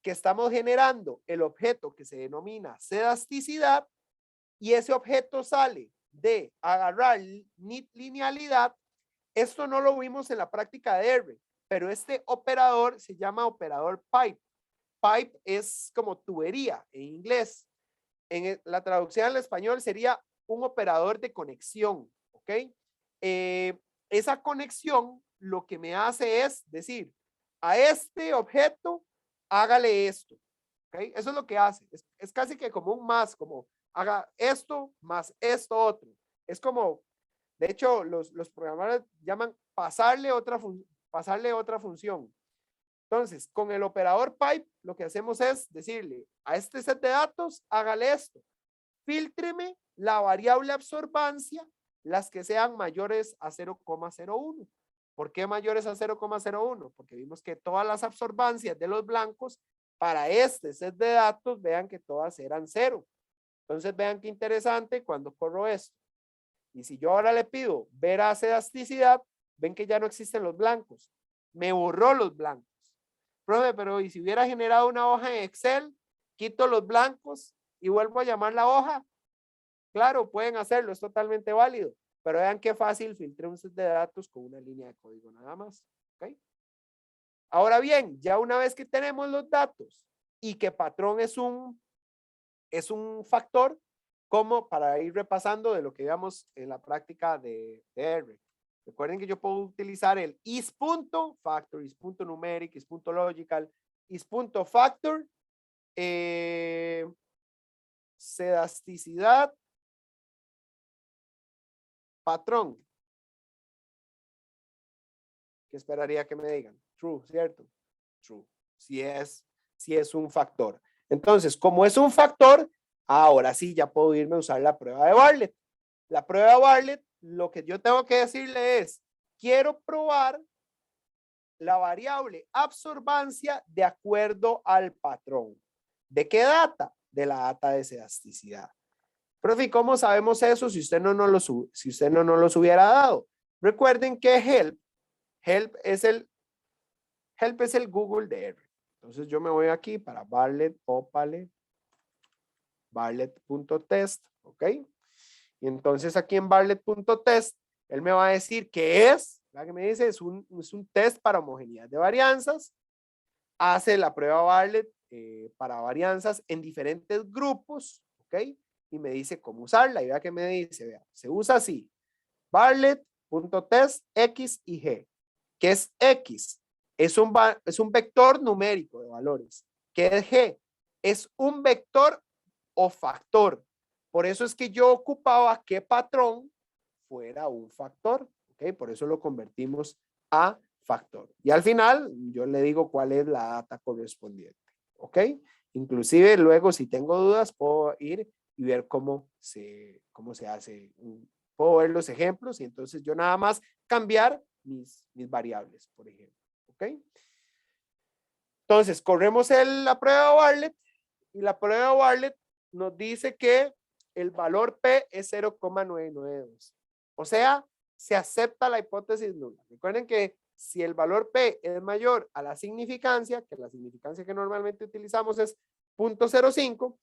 que estamos generando el objeto que se denomina sedasticidad, y ese objeto sale de agarrar linealidad. Esto no lo vimos en la práctica de R, pero este operador se llama operador pipe. Pipe es como tubería en inglés. En la traducción al español sería un operador de conexión, ¿ok? Esa conexión lo que me hace es decir, a este objeto, hágale esto, ¿ok? Eso es lo que hace. Es casi que como un más, como haga esto más esto otro. Es como, de hecho, los programadores llaman pasarle otra función. Entonces, con el operador pipe, lo que hacemos es decirle a este set de datos, hágale esto. Fíltreme la variable absorbancia, las que sean mayores a 0,01. ¿Por qué mayores a 0,01? Porque vimos que todas las absorbancias de los blancos para este set de datos, vean que todas eran 0. Entonces, vean qué interesante cuando corro esto. Y si yo ahora le pido ver a elasticidad, ven que ya no existen los blancos. Me borró los blancos. Profe, pero ¿y si hubiera generado una hoja en Excel? Quito los blancos y vuelvo a llamar la hoja. Claro, pueden hacerlo, es totalmente válido. Pero vean qué fácil filtré un set de datos con una línea de código nada más. ¿Okay? Ahora bien, ya una vez que tenemos los datos y que patrón es un factor, como para ir repasando de lo que veamos en la práctica de R. Recuerden que yo puedo utilizar el is.factor, is.numeric, is.logical, is.factor, sedasticidad, patrón. ¿Qué esperaría que me digan? True, ¿cierto? True. Si es un factor. Entonces, como es un factor, ahora sí ya puedo irme a usar la prueba de Bartlett. La prueba de Bartlett, lo que yo tengo que decirle es, quiero probar la variable absorbancia de acuerdo al patrón. ¿De qué data? De la data de sedasticidad. Profe, ¿cómo sabemos eso si usted no nos los hubiera dado? Recuerden que help es el Google de R. Entonces yo me voy aquí para Bartlett, Opale, Bartlett.test, ¿ok? Y entonces aquí en Bartlett.test, él me va a decir qué es, la que me dice, es un test para homogeneidad de varianzas, hace la prueba Bartlett para varianzas en diferentes grupos, ¿ok? Y me dice cómo usarla, y vea que me dice, vea, se usa así, Bartlett.test X y G. ¿Qué es X? Es un vector numérico de valores. ¿Qué es G? Es un vector o factor. Por eso es que yo ocupaba que patrón fuera un factor. ¿Ok? Por eso lo convertimos a factor. Y al final yo le digo cuál es la data correspondiente. ¿Ok? Inclusive luego si tengo dudas puedo ir y ver cómo se hace puedo ver los ejemplos y entonces yo nada más cambiar mis variables, por ejemplo. ¿Ok? Entonces, corremos la prueba de Bartlett y la prueba de Bartlett nos dice que el valor P es 0,992. O sea, se acepta la hipótesis nula. Recuerden que si el valor P es mayor a la significancia, que la significancia que normalmente utilizamos es 0.05,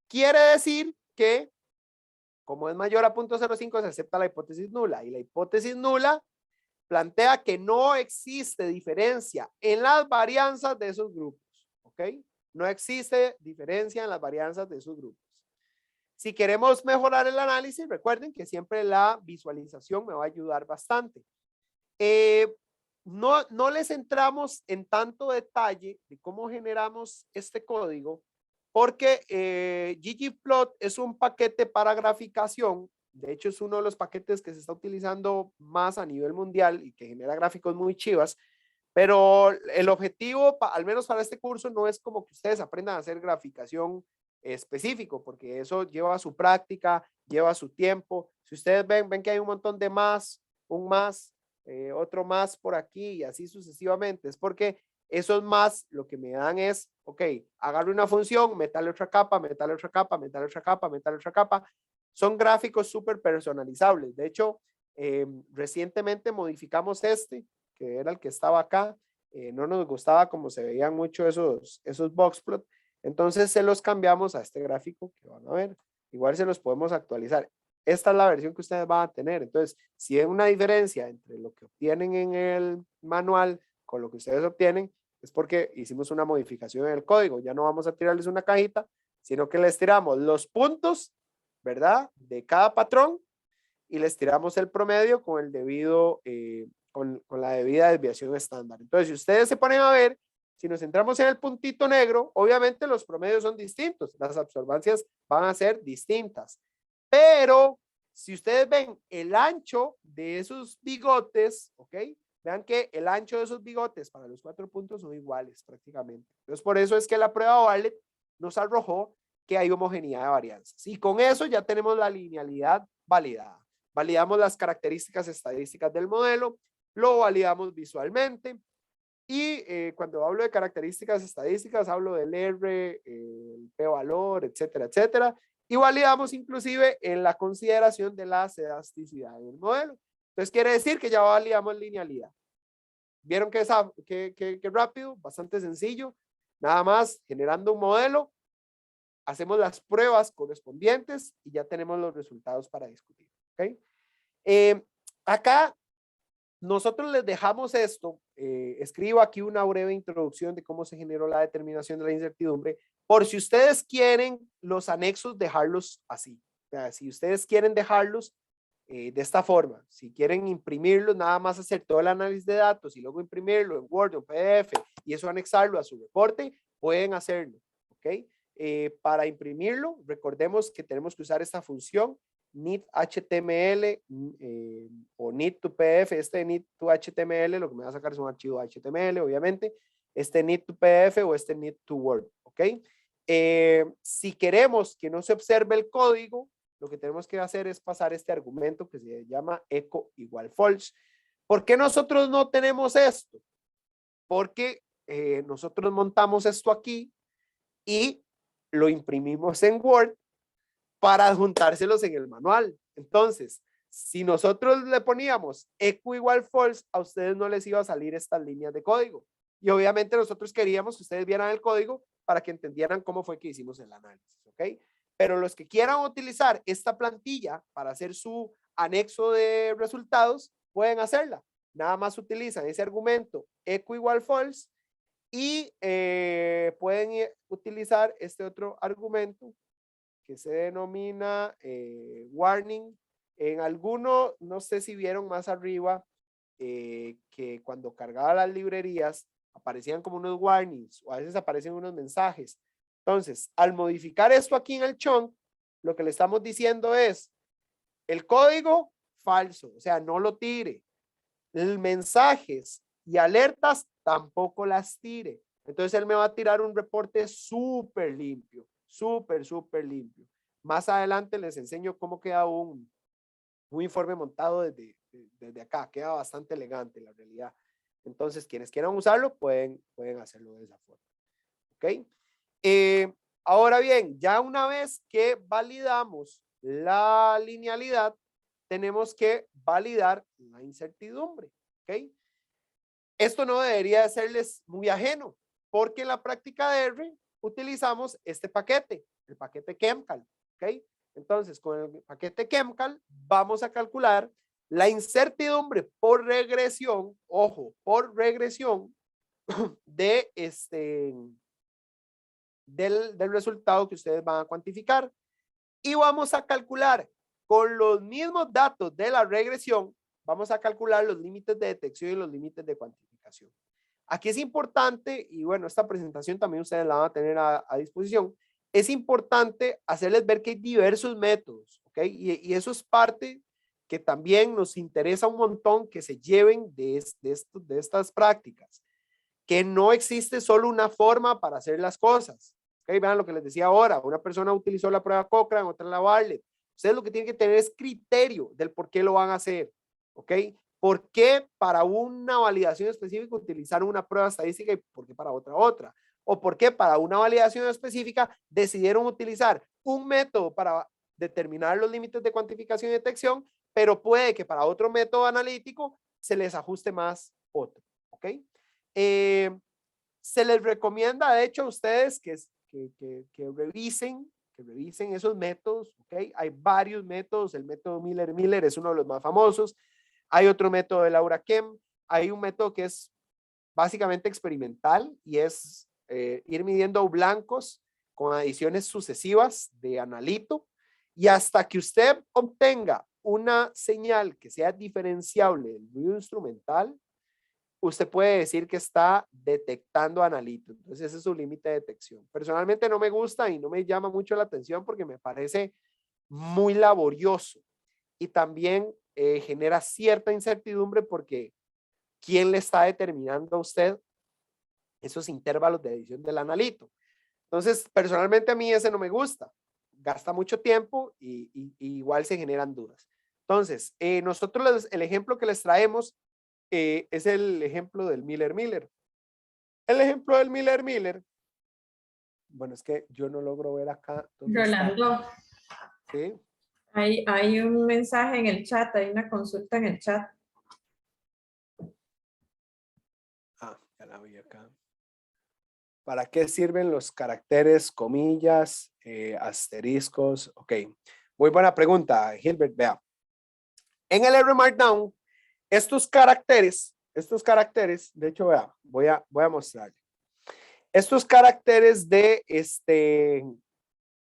quiere decir que como es mayor a 0.05 se acepta la hipótesis nula y la hipótesis nula plantea que no existe diferencia en las varianzas de esos grupos, ¿ok? No existe diferencia en las varianzas de esos grupos. Si queremos mejorar el análisis, recuerden que siempre la visualización me va a ayudar bastante. No les entramos en tanto detalle de cómo generamos este código, porque ggplot es un paquete para graficación. De hecho, es uno de los paquetes que se está utilizando más a nivel mundial y que genera gráficos muy chivas. Pero el objetivo, al menos para este curso, no es como que ustedes aprendan a hacer graficación específico, porque eso lleva su práctica, lleva su tiempo. Si ustedes ven que hay un montón de más, un más, otro más por aquí y así sucesivamente, es porque esos más lo que me dan es, ok, agarro una función, metale otra capa, metale otra capa, metale otra capa, metale otra capa. Son gráficos súper personalizables. De hecho, recientemente modificamos que era el que estaba acá. No nos gustaba como se veían mucho esos boxplot. Entonces se los cambiamos a este gráfico que van a ver. Igual se los podemos actualizar. Esta es la versión que ustedes van a tener. Entonces, si hay una diferencia entre lo que obtienen en el manual con lo que ustedes obtienen, es porque hicimos una modificación en el código. Ya no vamos a tirarles una cajita, sino que les tiramos los puntos, ¿verdad? De cada patrón y les tiramos el promedio con el debido, con la debida desviación estándar. Entonces, si ustedes se ponen a ver, si nos centramos en el puntito negro, obviamente los promedios son distintos, las absorbancias van a ser distintas, pero si ustedes ven el ancho de esos bigotes, ¿ok? Vean que el ancho de esos bigotes para los 4 puntos son iguales prácticamente. Entonces, por eso es que la prueba Bartlett nos arrojó que hay homogeneidad de varianzas. Y con eso ya tenemos la linealidad validada. Validamos las características estadísticas del modelo, lo validamos visualmente y cuando hablo de características estadísticas hablo del R, el p-valor, etcétera, etcétera, y validamos inclusive en la consideración de la elasticidad del modelo. Entonces quiere decir que ya validamos linealidad. ¿Vieron que rápido? Bastante sencillo. Nada más generando un modelo, hacemos las pruebas correspondientes y ya tenemos los resultados para discutir. ¿Okay? Acá nosotros les dejamos esto, escribo aquí una breve introducción de cómo se generó la determinación de la incertidumbre, por si ustedes quieren los anexos dejarlos así. O sea, si ustedes quieren dejarlos de esta forma, si quieren imprimirlos, nada más hacer todo el análisis de datos y luego imprimirlo en Word o PDF y eso anexarlo a su reporte, pueden hacerlo. ¿Ok? Para imprimirlo, recordemos que tenemos que usar esta función need HTML o need to PDF. Este need to HTML lo que me va a sacar es un archivo HTML, obviamente. Este need to PDF o este need to Word. ¿Ok? Si queremos que no se observe el código, lo que tenemos que hacer es pasar este argumento que se llama echo igual false. ¿Por qué nosotros no tenemos esto? Porque nosotros montamos esto aquí y lo imprimimos en Word para adjuntárselos en el manual. Entonces, si nosotros le poníamos echo igual false, a ustedes no les iba a salir estas líneas de código. Y obviamente nosotros queríamos que ustedes vieran el código para que entendieran cómo fue que hicimos el análisis, ¿ok? Pero los que quieran utilizar esta plantilla para hacer su anexo de resultados, pueden hacerla. Nada más utilizan ese argumento echo igual false y pueden utilizar este otro argumento que se denomina warning. En alguno, no sé si vieron más arriba, que cuando cargaba las librerías aparecían como unos warnings o a veces aparecen unos mensajes. Entonces, al modificar esto aquí en el chunk, lo que le estamos diciendo es el código falso, o sea, no lo tire. El mensajes y alertas tampoco las tire. Entonces él me va a tirar un reporte súper limpio, súper limpio. Más adelante les enseño cómo queda un informe montado desde acá, queda bastante elegante la realidad. Entonces, quienes quieran usarlo pueden hacerlo de esa forma. ¿Ok? Ahora bien, ya una vez que validamos la linealidad, tenemos que validar la incertidumbre. ¿Ok? Esto no debería serles muy ajeno, porque en la práctica de R utilizamos este paquete, el paquete Chemcal. ¿Ok? Entonces, con el paquete Chemcal vamos a calcular la incertidumbre por regresión, ojo, por regresión de del resultado que ustedes van a cuantificar. Y vamos a calcular con los mismos datos de la regresión, vamos a calcular los límites de detección y los límites de cuantificación. Aquí es importante, y bueno, esta presentación también ustedes la van a tener a disposición, es importante hacerles ver que hay diversos métodos, ¿ok? Y eso es parte que también nos interesa un montón que se lleven de estas prácticas, que no existe solo una forma para hacer las cosas. ¿Ok? Vean lo que les decía ahora, una persona utilizó la prueba Cochrane, otra la Bartlett. Ustedes lo que tienen que tener es criterio del por qué lo van a hacer. ¿Ok? ¿Por qué para una validación específica utilizaron una prueba estadística y por qué para otra? ¿O por qué para una validación específica decidieron utilizar un método para determinar los límites de cuantificación y detección, pero puede que para otro método analítico se les ajuste más otro? ¿Ok? Se les recomienda, de hecho, a ustedes que revisen esos métodos. ¿Ok? Hay varios métodos. El método Miller-Miller es uno de los más famosos. Hay otro método de Laura Kem. Hay un método que es básicamente experimental y es ir midiendo blancos con adiciones sucesivas de analito, y hasta que usted obtenga una señal que sea diferenciable del ruido instrumental, usted puede decir que está detectando analito. Entonces ese es su límite de detección. Personalmente no me gusta y no me llama mucho la atención porque me parece muy laborioso y también genera cierta incertidumbre porque ¿quién le está determinando a usted esos intervalos de edición del analito? Entonces, personalmente a mí ese no me gusta. Gasta mucho tiempo y igual se generan dudas. Entonces, nosotros el ejemplo que les traemos es el ejemplo del Miller-Miller. El ejemplo del Miller-Miller, bueno, es que yo no logro ver acá dónde Rolando, está. ¿Sí? hay un mensaje en el chat, hay una consulta en el chat. Ah, ya la vi acá. ¿Para qué sirven los caracteres, comillas, asteriscos? Ok, muy buena pregunta, Gilbert. Vea, en el R Markdown, estos caracteres, de hecho, vea, voy a mostrarle. Estos caracteres de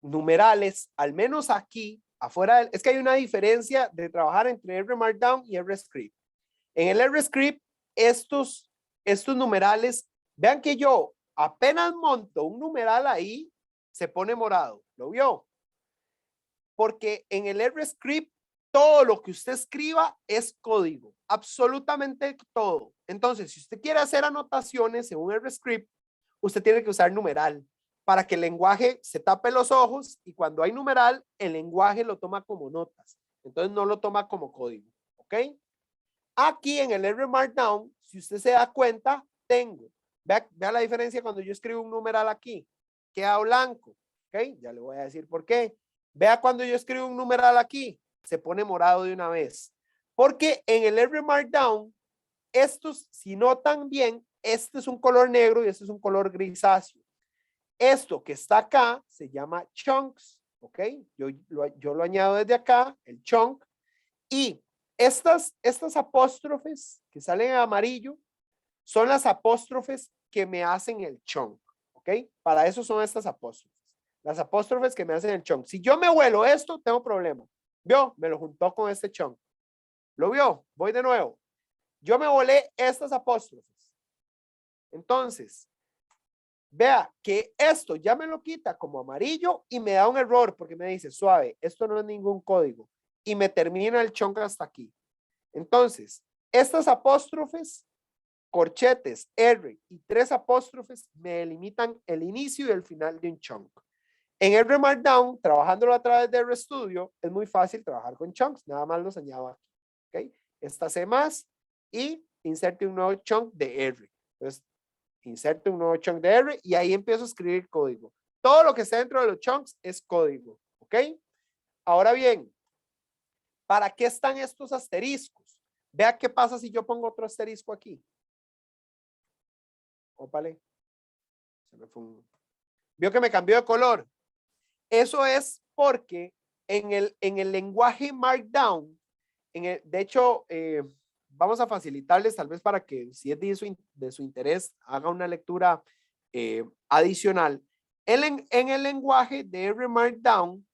numerales, al menos aquí, afuera, es que hay una diferencia de trabajar entre R Markdown y R Script. En el R Script, estos numerales, vean que yo apenas monto un numeral ahí, se pone morado. ¿Lo vio? Porque en el R Script, todo lo que usted escriba es código, absolutamente todo. Entonces, si usted quiere hacer anotaciones en un R Script, usted tiene que usar numeral para que el lenguaje se tape los ojos y cuando hay numeral, el lenguaje lo toma como notas. Entonces, no lo toma como código. ¿Ok? Aquí en el R Markdown, si usted se da cuenta, vea la diferencia cuando yo escribo un numeral aquí, queda blanco. ¿Ok? Ya le voy a decir por qué. Vea cuando yo escribo un numeral aquí, se pone morado de una vez. Porque en el R Markdown, estos, si notan bien, este es un color negro y este es un color grisáceo. Esto que está acá se llama chunks. ¿Ok? Yo lo añado desde acá, el chunk. Y estas apóstrofes que salen en amarillo son las apóstrofes que me hacen el chunk. ¿Ok? Para eso son estas apóstrofes. Las apóstrofes que me hacen el chunk. Si yo me vuelo esto, tengo problema. ¿Vio? Me lo juntó con este chunk. ¿Lo vio? Voy de nuevo. Yo me volé estas apóstrofes. Entonces, vea que esto ya me lo quita como amarillo y me da un error porque me dice, suave, esto no es ningún código. Y me termina el chunk hasta aquí. Entonces, estas apóstrofes, corchetes, R y 3 apóstrofes me delimitan el inicio y el final de un chunk. En R Markdown, trabajándolo a través de RStudio, es muy fácil trabajar con chunks, nada más los añado aquí, ¿ok? Esta C más y inserte un nuevo chunk de R. Entonces, inserte un nuevo chunk de R y ahí empiezo a escribir código. Todo lo que está dentro de los chunks es código, ¿ok? Ahora bien, ¿para qué están estos asteriscos? Vea qué pasa si yo pongo otro asterisco aquí. Ópale. Se me fue Vio que me cambió de color. Eso es porque en el lenguaje Markdown, de hecho, vamos a facilitarles tal vez para que si es de su interés, haga una lectura adicional. En el lenguaje de R Markdown,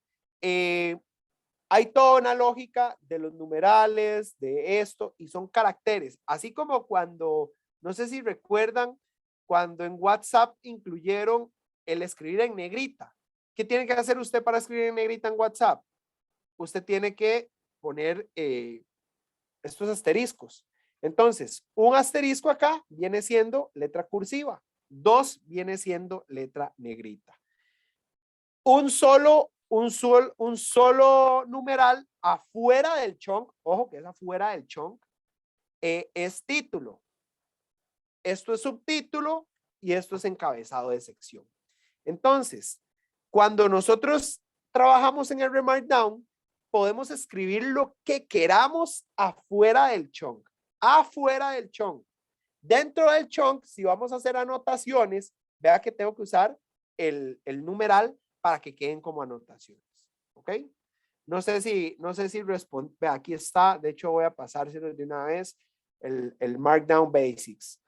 hay toda una lógica de los numerales, de esto, y son caracteres. Así como cuando, no sé si recuerdan, cuando en WhatsApp incluyeron el escribir en negrita. ¿Qué tiene que hacer usted para escribir en negrita en WhatsApp? Usted tiene que poner estos asteriscos. Entonces, un asterisco acá viene siendo letra cursiva. 2 viene siendo letra negrita. Un solo numeral afuera del chunk, ojo que es afuera del chunk, es título. Esto es subtítulo y esto es encabezado de sección. Entonces, cuando nosotros trabajamos en el Markdown, podemos escribir lo que queramos afuera del chunk. Afuera del chunk. Dentro del chunk, si vamos a hacer anotaciones, vea que tengo que usar el numeral para que queden como anotaciones. ¿Ok? No sé si responde. Vea, aquí está. De hecho, voy a pasárselo de una vez el Markdown Basics.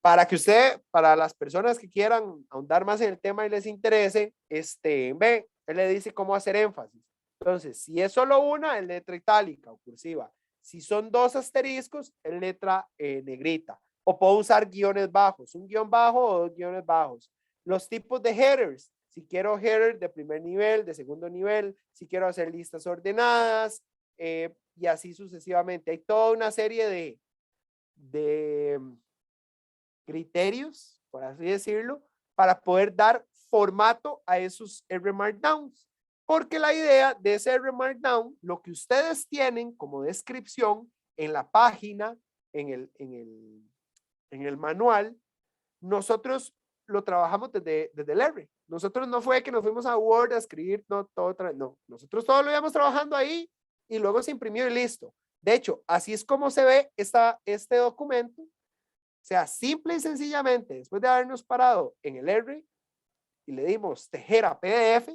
Para que usted, para las personas que quieran ahondar más en el tema y les interese, ve, él le dice cómo hacer énfasis. Entonces, si es solo una, es letra itálica o cursiva. Si son 2 asteriscos, es letra negrita. O puedo usar guiones bajos, un guión bajo o 2 guiones bajos. Los tipos de headers, si quiero header de primer nivel, de segundo nivel, si quiero hacer listas ordenadas, y así sucesivamente. Hay toda una serie de criterios, por así decirlo, para poder dar formato a esos R Markdowns. Porque la idea de ese R Markdown, lo que ustedes tienen como descripción en la página, en el manual, nosotros lo trabajamos desde el R. Nosotros no fue que nos fuimos a Word a escribir, no, no. Nosotros todo lo íbamos trabajando ahí y luego se imprimió y listo. De hecho, así es como se ve este documento. O sea, simple y sencillamente, después de habernos parado en el R y le dimos tejer a PDF,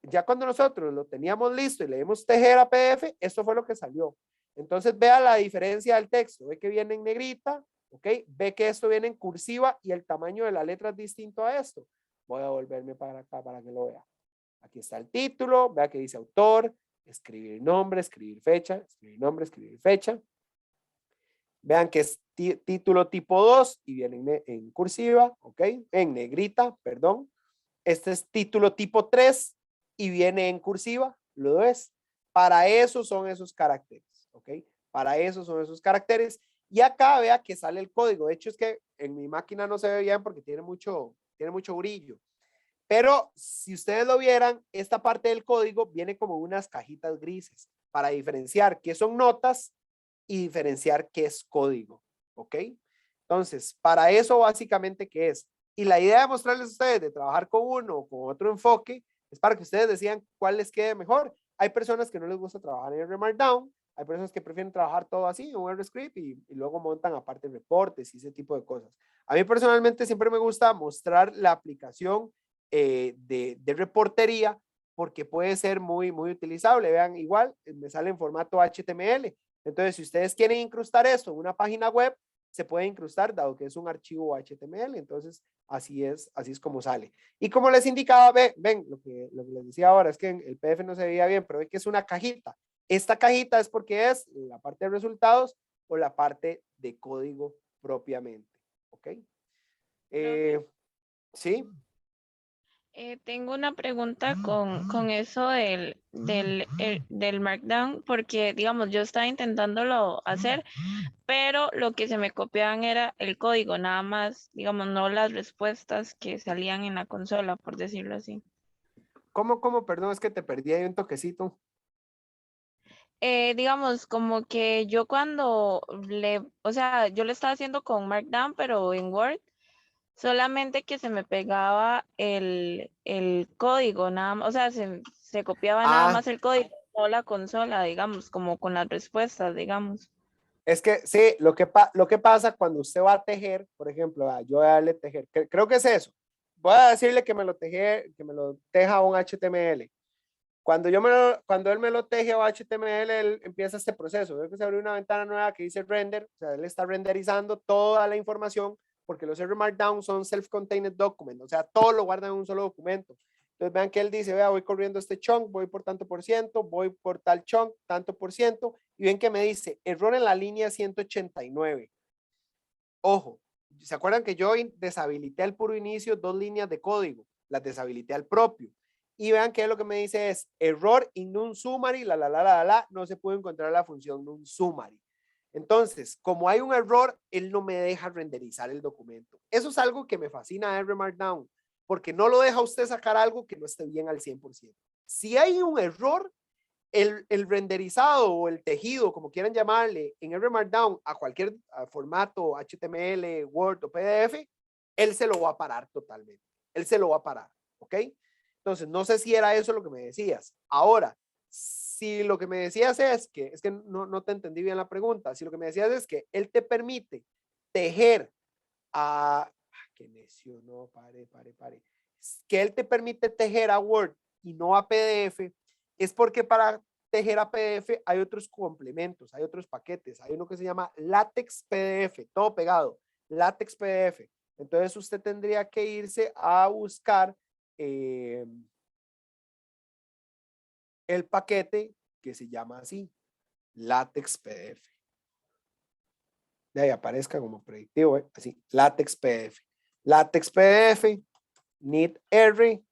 ya cuando nosotros lo teníamos listo y le dimos tejer a PDF, esto fue lo que salió. Entonces, vea la diferencia del texto. Ve que viene en negrita, ¿ok? Ve que esto viene en cursiva y el tamaño de la letra es distinto a esto. Voy a volverme para acá para que lo vea. Aquí está el título, vea que dice autor, escribir nombre, escribir fecha, escribir nombre, escribir fecha. Vean que es título tipo 2 y viene en cursiva, ¿ok? En negrita, perdón. Este es título tipo 3 y viene en cursiva, lo ves. Para eso son esos caracteres, ¿ok? Para eso son esos caracteres. Y acá vea que sale el código. De hecho es que en mi máquina no se ve bien porque tiene mucho brillo. Pero si ustedes lo vieran, esta parte del código viene como unas cajitas grises para diferenciar qué son notas y diferenciar qué es código, ¿ok? Entonces, para eso básicamente, ¿qué es? Y la idea de mostrarles a ustedes de trabajar con uno o con otro enfoque es para que ustedes decidan cuál les quede mejor. Hay personas que no les gusta trabajar en R Markdown, hay personas que prefieren trabajar todo así, en R Script y luego montan aparte reportes y ese tipo de cosas. A mí personalmente siempre me gusta mostrar la aplicación de reportería porque puede ser muy utilizable. Vean, igual me sale en formato HTML. Entonces, si ustedes quieren incrustar esto en una página web, se puede incrustar dado que es un archivo HTML. Entonces, así es como sale. Y como les indicaba, ven, lo que les decía ahora es que el PDF no se veía bien, pero ven que es una cajita. Esta cajita es porque es la parte de resultados o la parte de código propiamente. ¿Ok? Sí. Tengo una pregunta con eso del Markdown, porque digamos, yo estaba intentándolo hacer, pero lo que se me copiaban era el código, nada más, digamos, no las respuestas que salían en la consola, por decirlo así. ¿Cómo? Perdón, es que te perdí ahí un toquecito. Digamos, como que yo cuando o sea, yo lo estaba haciendo con Markdown, pero en Word, solamente que se me pegaba el código, nada más, o sea, se copiaba nada Ah, más el código, no la consola, digamos, como con las respuestas, digamos. es que sí, lo que pasa cuando usted va a tejer, por ejemplo, yo voy a darle tejer, creo que es eso. Voy a decirle que me lo teja un HTML. Cuando él me lo teje o HTML, él empieza este proceso. Veo que se abre una ventana nueva que dice render, o sea, él está renderizando toda la información porque los R Markdown son self-contained document, o sea, todo lo guardan en un solo documento. Entonces vean que él dice, vea, voy corriendo este chunk, voy por tanto por ciento, voy por tal chunk, tanto por ciento, y ven que me dice, error en la línea 189. Ojo, ¿se acuerdan que yo deshabilité al puro inicio 2 líneas de código? Las deshabilité al propio. Y vean que lo que me dice es error in num summary, no se puede encontrar la función num summary. Entonces, como hay un error, él no me deja renderizar el documento. Eso es algo que me fascina de R Markdown, porque no lo deja usted sacar algo que no esté bien al 100%. Si hay un error, el renderizado o el tejido, como quieran llamarle, en R Markdown a cualquier formato, HTML, Word o PDF, él se lo va a parar totalmente. Él se lo va a parar, ¿ok? Entonces, no sé si era eso lo que me decías. Ahora, si lo que me decías es que no te entendí bien la pregunta, si lo que me decías es que él te permite tejer a, qué necio, no, pare. Que él te permite tejer a Word y no a PDF, es porque para tejer a PDF hay otros complementos, hay otros paquetes, hay uno que se llama látex PDF, todo pegado, látex PDF. Entonces usted tendría que irse a buscar el paquete que se llama así, látex PDF. De ahí aparezca como predictivo, así, látex PDF. Látex PDF, need R,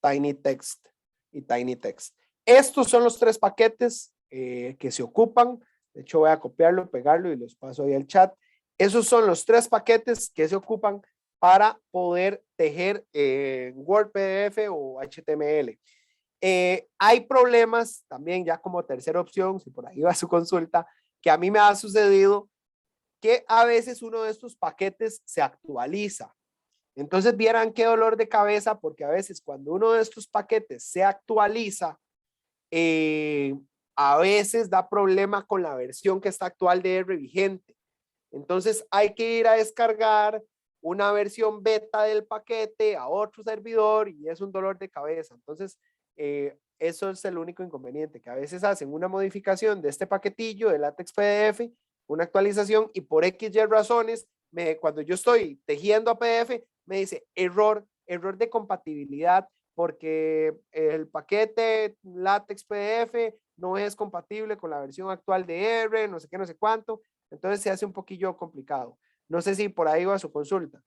tiny text y tiny text. Estos son los 3 paquetes que se ocupan. De hecho, voy a copiarlo, pegarlo y los paso ahí al chat. Esos son los 3 paquetes que se ocupan para poder tejer Word, PDF o HTML. Hay problemas también ya como tercera opción, si por ahí va su consulta, que a mí me ha sucedido que a veces uno de estos paquetes se actualiza. Entonces vieran qué dolor de cabeza, porque a veces cuando uno de estos paquetes se actualiza, a veces da problema con la versión que está actual de R vigente. Entonces hay que ir a descargar una versión beta del paquete a otro servidor y es un dolor de cabeza. Entonces, eso es el único inconveniente, que a veces hacen una modificación de este paquetillo de LaTeX PDF, una actualización y por X y razones, cuando yo estoy tejiendo a PDF, me dice error de compatibilidad porque el paquete LaTeX PDF no es compatible con la versión actual de R, no sé qué, no sé cuánto. Entonces se hace un poquillo complicado. No sé si por ahí va su consulta.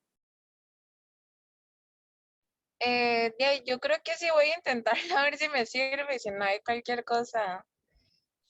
Yo creo que sí voy a intentar a ver si me sirve, si no hay cualquier cosa,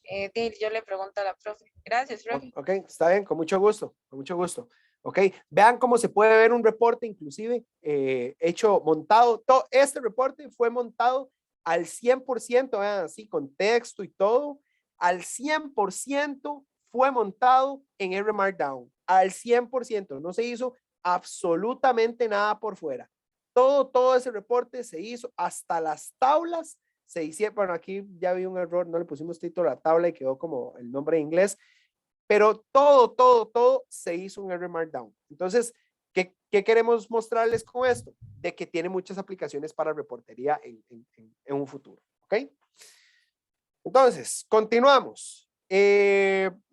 yo le pregunto a la profe. Gracias, profe. Ok, está bien, con mucho gusto, con mucho gusto. Ok, vean cómo se puede ver un reporte inclusive hecho, montado. Todo este reporte fue montado al 100%, vean así, con texto y todo. Al 100% fue montado en R Markdown. Al 100%, no se hizo absolutamente nada por fuera. Todo ese reporte se hizo, hasta las tablas se hicieron. Bueno, aquí ya vi un error, no le pusimos título a la tabla y quedó como el nombre en inglés, pero todo se hizo en R Markdown. Entonces, ¿qué queremos mostrarles con esto? De que tiene muchas aplicaciones para reportería en un futuro. ¿Ok? Entonces, continuamos.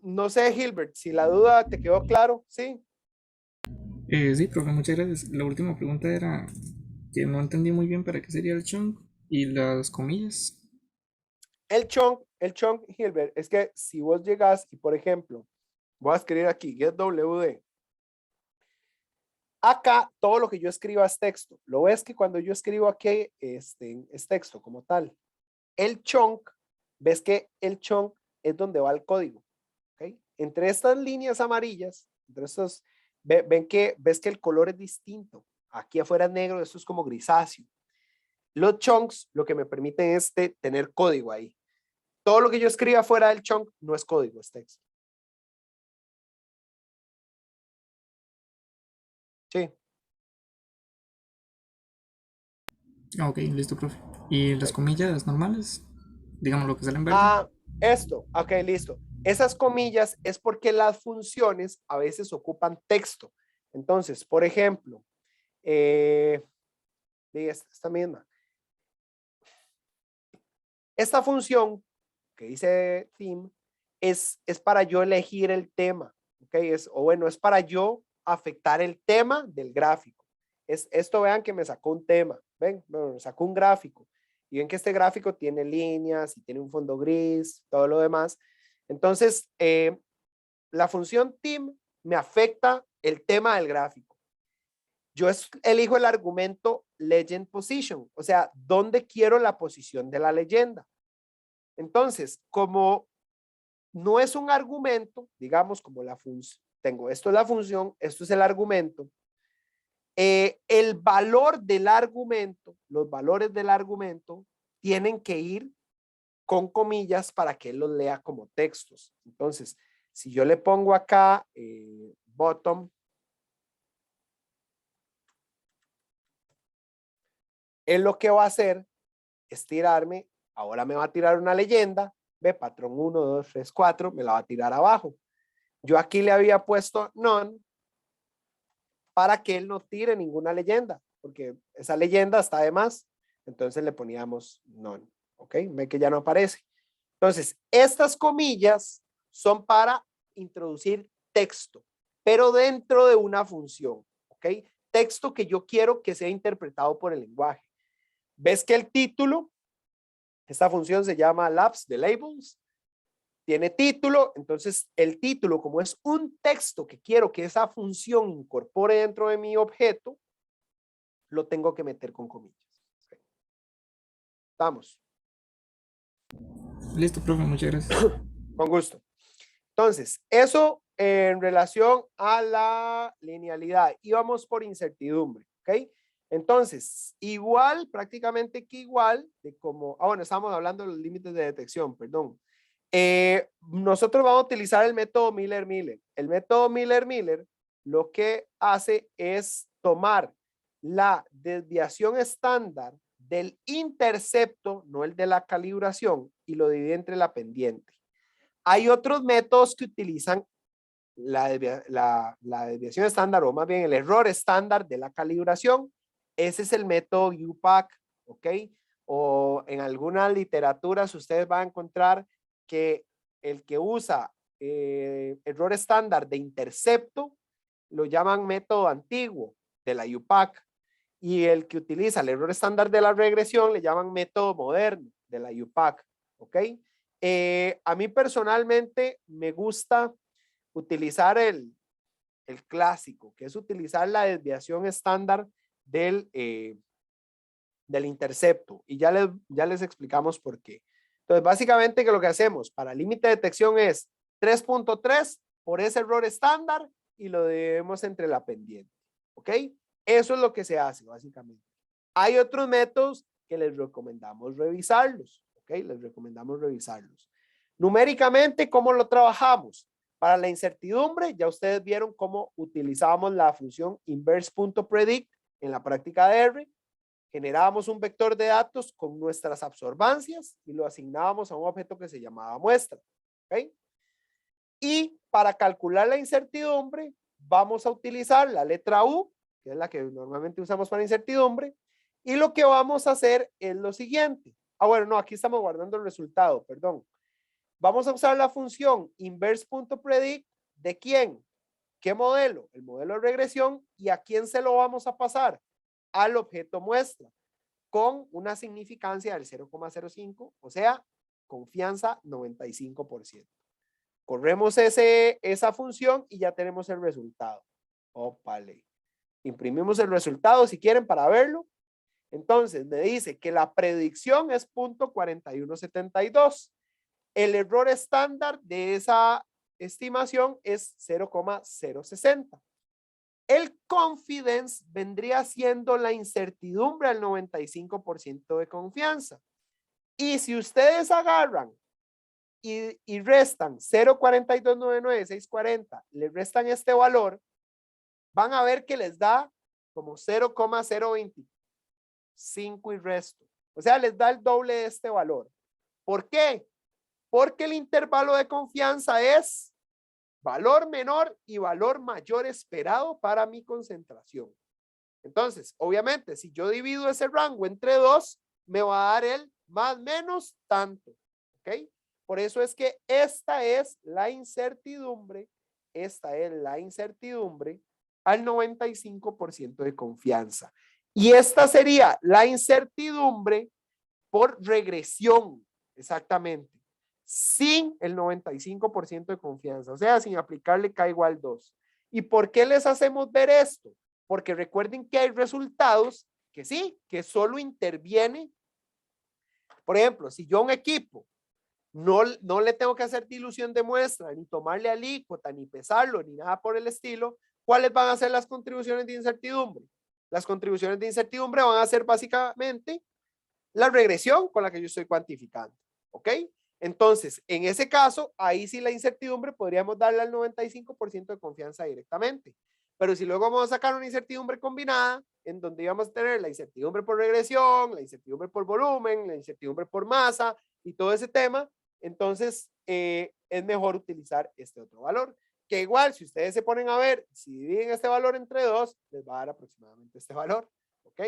No sé, Gilbert, si la duda te quedó claro, ¿sí? Sí, profe, muchas gracias. La última pregunta era que no entendí muy bien para qué sería el chunk y las comillas. El chunk, Gilbert, es que si vos llegas y, por ejemplo, voy a escribir aquí, getWD, acá todo lo que yo escriba es texto. Lo ves que cuando yo escribo aquí es texto como tal. El chunk, ves que el chunk es donde va el código. ¿Okay? Entre estas líneas amarillas, entre estos, ves que el color es distinto. Aquí afuera es negro, esto es como grisáceo. Los chunks lo que me permiten es tener código ahí. Todo lo que yo escriba fuera del chunk no es código, es texto. Sí. Ok, listo, profe. ¿Y las comillas normales? Digamos lo que sale en verde. Esto, ok, listo. Esas comillas es porque las funciones a veces ocupan texto. Entonces, por ejemplo, esta misma. Esta función que dice theme es para yo elegir el tema, ¿ok? Es para yo afectar el tema del gráfico. Esto, vean que me sacó un tema, ven, me sacó un gráfico. Y ven que este gráfico tiene líneas y tiene un fondo gris, todo lo demás. Entonces, la función theme me afecta el tema del gráfico. Yo elijo el argumento legend position, o sea, ¿dónde quiero la posición de la leyenda? Entonces, como no es un argumento, digamos, como la función, tengo esto es la función, esto es el argumento, el valor del argumento, los valores del argumento tienen que ir con comillas para que él los lea como textos. Entonces, si yo le pongo acá bottom, él lo que va a hacer es tirarme, ahora me va a tirar una leyenda, ve, patrón 1, 2, 3, 4, me la va a tirar abajo. Yo aquí le había puesto none para que él no tire ninguna leyenda, porque esa leyenda está de más. Entonces le poníamos none, ¿ok? Ve que ya no aparece. Entonces, estas comillas son para introducir texto, pero dentro de una función, ¿ok? Texto que yo quiero que sea interpretado por el lenguaje. ¿Ves que el título, esta función se llama labs de labels? Tiene título, entonces el título, como es un texto que quiero que esa función incorpore dentro de mi objeto, lo tengo que meter con comillas. Okay. ¿Estamos? Listo, profe, muchas gracias. Con gusto. Entonces, eso en relación a la linealidad. Íbamos por incertidumbre, ¿ok? Entonces, igual, prácticamente que igual, de como, bueno, estamos hablando de los límites de detección, perdón. Nosotros vamos a utilizar el método Miller-Miller. El método Miller-Miller lo que hace es tomar la desviación estándar del intercepto, no el de la calibración, y lo divide entre la pendiente. Hay otros métodos que utilizan la desviación estándar, o más bien el error estándar de la calibración. Ese es el método UPAC, ¿ok? O en algunas literaturas ustedes van a encontrar que el que usa error estándar de intercepto lo llaman método antiguo de la UPAC, y el que utiliza el error estándar de la regresión le llaman método moderno de la UPAC, ¿ok? A mí personalmente me gusta utilizar el clásico, que es utilizar la desviación estándar del intercepto, y ya les explicamos por qué. Entonces, básicamente que lo que hacemos para límite de detección es 3.3 por ese error estándar y lo dividimos entre la pendiente, ¿ok? Eso es lo que se hace, básicamente. Hay otros métodos que les recomendamos revisarlos, ¿ok? Les recomendamos revisarlos. Numéricamente, ¿cómo lo trabajamos? Para la incertidumbre, ya ustedes vieron cómo utilizábamos la función inverse.predict en la práctica de R. Generábamos un vector de datos con nuestras absorbancias y lo asignábamos a un objeto que se llamaba muestra, ¿ok? Y para calcular la incertidumbre, vamos a utilizar la letra U, que es la que normalmente usamos para incertidumbre, y lo que vamos a hacer es lo siguiente. Bueno, no, aquí estamos guardando el resultado, perdón. Vamos a usar la función inverse.predict, ¿de quién? ¿Qué modelo? El modelo de regresión. ¿Y a quién se lo vamos a pasar? Al objeto muestra, con una significancia del 0,05, o sea, confianza 95%. Corremos esa función y ya tenemos el resultado. Ópale. Imprimimos el resultado si quieren para verlo. Entonces me dice que la predicción es 0.4172. El error estándar de esa estimación es 0,060. El confidence vendría siendo la incertidumbre al 95% de confianza. Y si ustedes agarran y restan 0.4299640, le restan este valor, van a ver que les da como 0.025 y resto. O sea, les da el doble de este valor. ¿Por qué? Porque el intervalo de confianza es valor menor y valor mayor esperado para mi concentración. Entonces, obviamente, si yo divido ese rango entre 2, me va a dar el más menos tanto. ¿Ok? Por eso es que esta es la incertidumbre al 95% de confianza. Y esta sería la incertidumbre por regresión, exactamente, sin el 95% de confianza, o sea, sin aplicarle K igual 2. ¿Y por qué les hacemos ver esto? Porque recuerden que hay resultados que sí, que solo interviene. Por ejemplo, si yo a un equipo no le tengo que hacer dilución de muestra, ni tomarle alícuota, ni pesarlo, ni nada por el estilo, ¿cuáles van a ser las contribuciones de incertidumbre? Las contribuciones de incertidumbre van a ser básicamente la regresión con la que yo estoy cuantificando. ¿Ok? Entonces, en ese caso, ahí sí la incertidumbre podríamos darle al 95% de confianza directamente. Pero si luego vamos a sacar una incertidumbre combinada, en donde íbamos a tener la incertidumbre por regresión, la incertidumbre por volumen, la incertidumbre por masa y todo ese tema, entonces es mejor utilizar este otro valor. Que igual, si ustedes se ponen a ver, si dividen este valor entre 2, les va a dar aproximadamente este valor. ¿Ok?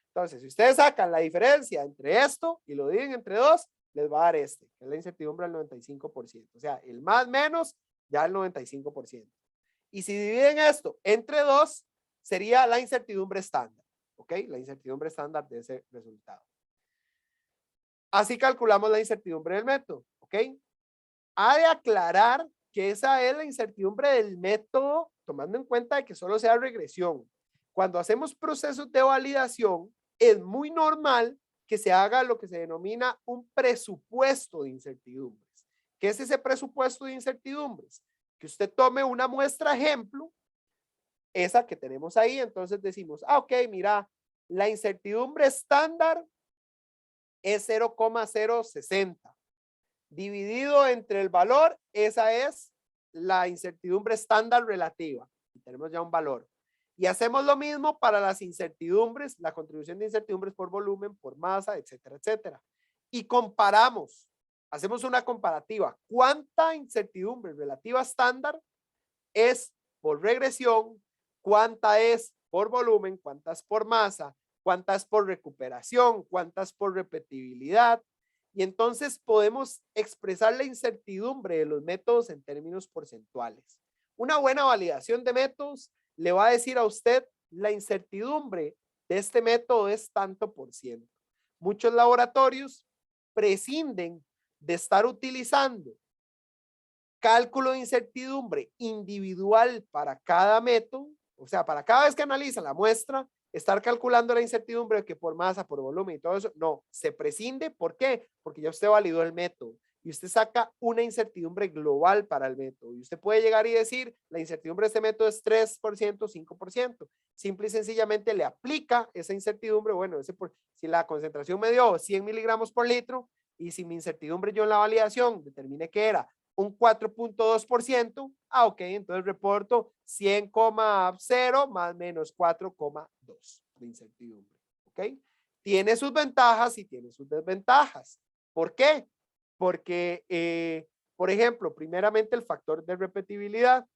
Entonces, si ustedes sacan la diferencia entre esto y lo dividen entre 2, les va a dar este, que es la incertidumbre al 95%. O sea, el más menos ya el 95%. Y si dividen esto entre 2, sería la incertidumbre estándar. ¿Ok? La incertidumbre estándar de ese resultado. Así calculamos la incertidumbre del método. ¿Ok? Ha de aclarar que esa es la incertidumbre del método, tomando en cuenta de que solo sea regresión. Cuando hacemos procesos de validación, es muy normal que se haga lo que se denomina un presupuesto de incertidumbres. ¿Qué es ese presupuesto de incertidumbres? Que usted tome una muestra ejemplo, esa que tenemos ahí, entonces decimos, ok, mira, la incertidumbre estándar es 0,060. Dividido entre el valor, esa es la incertidumbre estándar relativa. Y tenemos ya un valor. Y hacemos lo mismo para las incertidumbres, la contribución de incertidumbres por volumen, por masa, etcétera, etcétera. Y comparamos, hacemos una comparativa. ¿Cuánta incertidumbre relativa estándar es por regresión? ¿Cuánta es por volumen? ¿Cuántas por masa? ¿Cuántas por recuperación? ¿Cuántas por repetibilidad? Y entonces podemos expresar la incertidumbre de los métodos en términos porcentuales. Una buena validación de métodos le va a decir a usted la incertidumbre de este método es tanto por ciento. Muchos laboratorios prescinden de estar utilizando cálculo de incertidumbre individual para cada método, o sea, para cada vez que analizan la muestra, estar calculando la incertidumbre que por masa, por volumen y todo eso, no, se prescinde. ¿Por qué? Porque ya usted validó el método y usted saca una incertidumbre global para el método y usted puede llegar y decir, la incertidumbre de este método es 3%, 5%. Simple y sencillamente le aplica esa incertidumbre, bueno, si la concentración me dio 100 miligramos por litro y si mi incertidumbre yo en la validación determiné que era un 4.2%, ok, entonces reporto 100,0 más menos 4,2 de incertidumbre, ok. Tiene sus ventajas y tiene sus desventajas. ¿Por qué? Porque, por ejemplo, primeramente el factor de repetibilidad.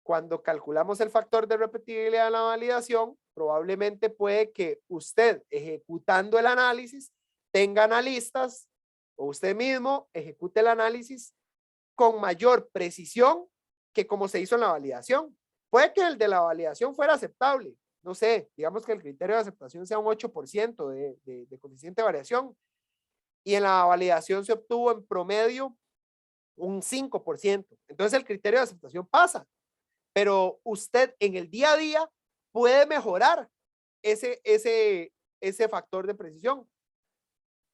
Cuando calculamos el factor de repetibilidad en la validación, probablemente puede que usted ejecutando el análisis tenga analistas o usted mismo ejecute el análisis con mayor precisión que como se hizo en la validación. Puede que el de la validación fuera aceptable, no sé, digamos que el criterio de aceptación sea un 8% de coeficiente de variación y en la validación se obtuvo en promedio un 5%. Entonces el criterio de aceptación pasa, pero usted en el día a día puede mejorar ese factor de precisión.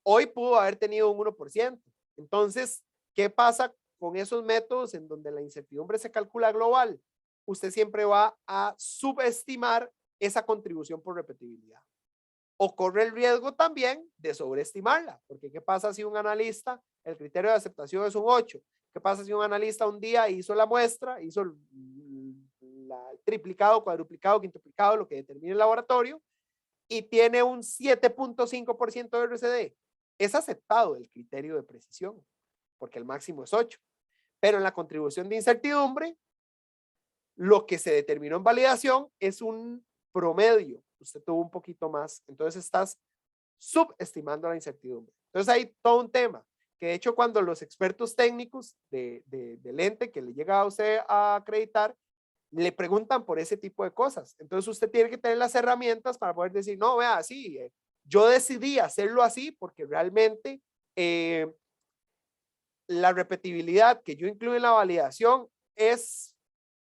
Hoy pudo haber tenido un 1%. Entonces, ¿qué pasa con esos métodos en donde la incertidumbre se calcula global? usted siempre va a subestimar esa contribución por repetibilidad. O corre el riesgo también de sobreestimarla, porque ¿qué pasa si un analista, el criterio de aceptación es un 8? ¿Qué pasa si un analista un día hizo la muestra, hizo el triplicado, cuadruplicado, quintuplicado, lo que determina el laboratorio, y tiene un 7.5% de RCD? Es aceptado el criterio de precisión, porque el máximo es 8. Pero en la contribución de incertidumbre, lo que se determinó en validación es un promedio. Usted tuvo un poquito más, entonces estás subestimando la incertidumbre. Entonces hay todo un tema, que de hecho cuando los expertos técnicos del ente que le llega a usted a acreditar, le preguntan por ese tipo de cosas. Entonces usted tiene que tener las herramientas para poder decir, no, vea, sí, yo decidí hacerlo así porque realmente la repetibilidad que yo incluyo en la validación es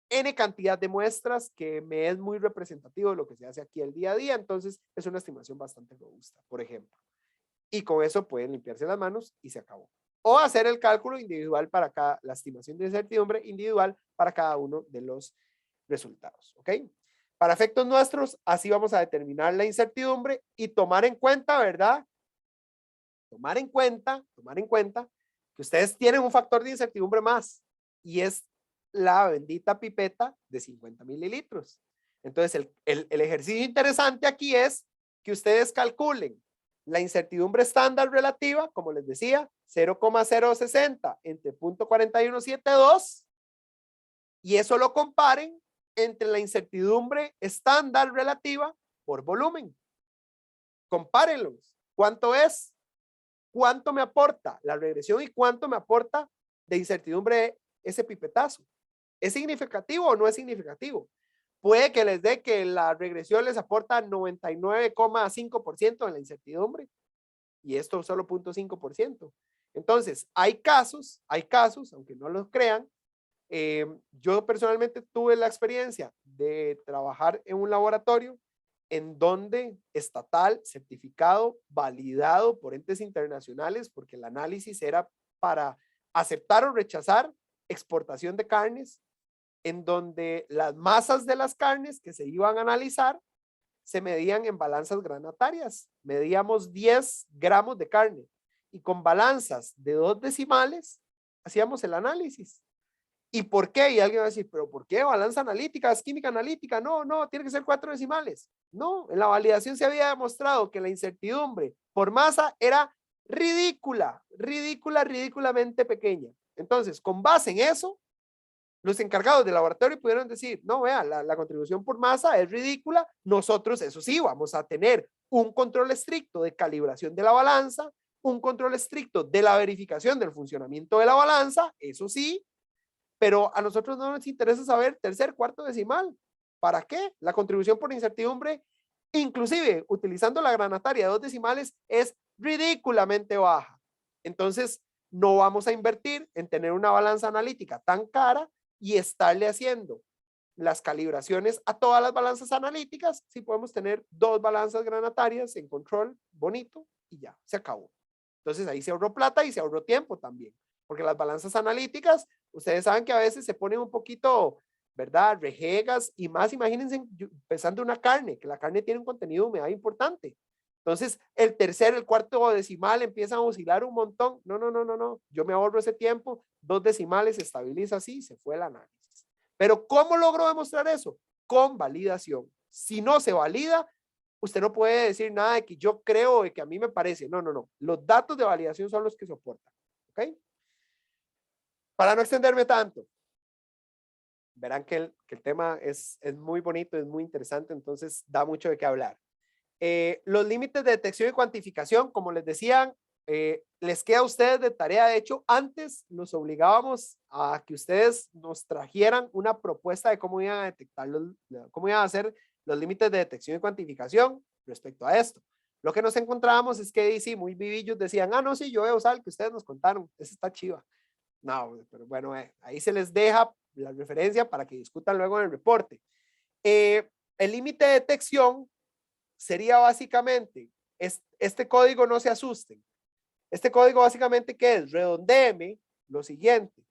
N cantidad de muestras que me es muy representativo de lo que se hace aquí el día a día. Entonces es una estimación bastante robusta, por ejemplo. Y con eso pueden limpiarse las manos y se acabó. O hacer el cálculo individual para cada, la estimación de incertidumbre individual para cada uno de los resultados. ¿Ok? Para efectos nuestros, así vamos a determinar la incertidumbre y tomar en cuenta, ¿verdad? Tomar en cuenta que ustedes tienen un factor de incertidumbre más y es la bendita pipeta de 50 mililitros. Entonces, el ejercicio interesante aquí es que ustedes calculen la incertidumbre estándar relativa, como les decía, 0,060 entre 0.4172 y eso lo comparen entre la incertidumbre estándar relativa por volumen. Compárenlos. ¿Cuánto es? ¿Cuánto me aporta la regresión y cuánto me aporta de incertidumbre ese pipetazo? ¿Es significativo o no es significativo? Puede que les dé que la regresión les aporta 99,5% en la incertidumbre y esto solo 0.5%. Entonces, hay casos, aunque no lo crean, yo personalmente tuve la experiencia de trabajar en un laboratorio en donde estatal, certificado, validado por entes internacionales, porque el análisis era para aceptar o rechazar exportación de carnes, en donde las masas de las carnes que se iban a analizar se medían en balanzas granatarias. Medíamos 10 gramos de carne y con balanzas de 2 decimales hacíamos el análisis. ¿Y por qué? Y alguien va a decir, ¿pero por qué? Balanza analítica, es química analítica. No, tiene que ser 4 decimales. No, en la validación se había demostrado que la incertidumbre por masa era ridículamente pequeña. Entonces, con base en eso, los encargados del laboratorio pudieron decir, no, vea, la contribución por masa es ridícula. Nosotros, eso sí, vamos a tener un control estricto de calibración de la balanza, un control estricto de la verificación del funcionamiento de la balanza, eso sí, pero a nosotros no nos interesa saber tercer, cuarto decimal. ¿Para qué? La contribución por incertidumbre, inclusive utilizando la granataria de 2 decimales, es ridículamente baja. Entonces, no vamos a invertir en tener una balanza analítica tan cara y estarle haciendo las calibraciones a todas las balanzas analíticas si podemos tener 2 balanzas granatarias en control bonito y ya, se acabó. Entonces, ahí se ahorró plata y se ahorró tiempo también. Porque las balanzas analíticas, ustedes saben que a veces se ponen un poquito, ¿verdad? Rejegas y más, imagínense pensando una carne, que la carne tiene un contenido de humedad importante. Entonces, el tercer, el cuarto decimal empiezan a oscilar un montón. No. Yo me ahorro ese tiempo, 2 decimales se estabiliza así, se fue el análisis. Pero ¿cómo logro demostrar eso? Con validación. Si no se valida, usted no puede decir nada de que yo creo, de que a mí me parece. No. Los datos de validación son los que soportan. ¿Ok? Para no extenderme tanto, verán que el tema es muy bonito, es muy interesante, entonces da mucho de qué hablar. Los límites de detección y cuantificación, como les decían, les queda a ustedes de tarea. De hecho, antes nos obligábamos a que ustedes nos trajeran una propuesta de cómo iban a detectar, cómo iban a hacer los límites de detección y cuantificación respecto a esto. Lo que nos encontrábamos es que sí, muy vivillos decían, no, sí, yo voy a usar el que ustedes nos contaron, ese está chiva. No, pero bueno, ahí se les deja la referencia para que discutan luego en el reporte. El límite de detección sería básicamente, este código, no se asusten. Este código básicamente, ¿qué es? Redondéeme lo siguiente.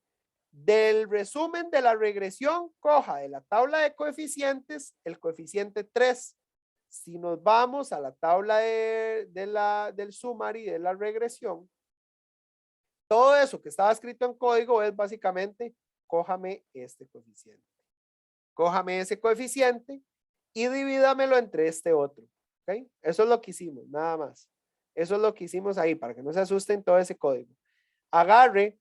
Del resumen de la regresión, coja de la tabla de coeficientes el coeficiente 3. Si nos vamos a la tabla del summary de la regresión, todo eso que estaba escrito en código es básicamente, cójame este coeficiente. Cójame ese coeficiente y divídamelo entre este otro. ¿Ok? Eso es lo que hicimos, nada más. Eso es lo que hicimos ahí, para que no se asusten todo ese código. Agarre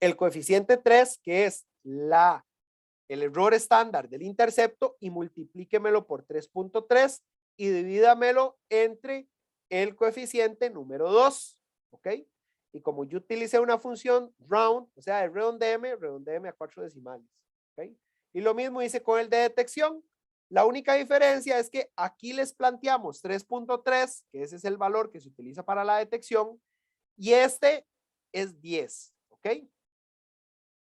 el coeficiente 3, que es el error estándar del intercepto, y multiplíquemelo por 3.3 y divídamelo entre el coeficiente número 2. ¿Ok? Y como yo utilicé una función round, o sea, redondeme a 4 decimales. ¿Ok? Y lo mismo hice con el de detección. La única diferencia es que aquí les planteamos 3.3, que ese es el valor que se utiliza para la detección, y este es 10. ¿Ok?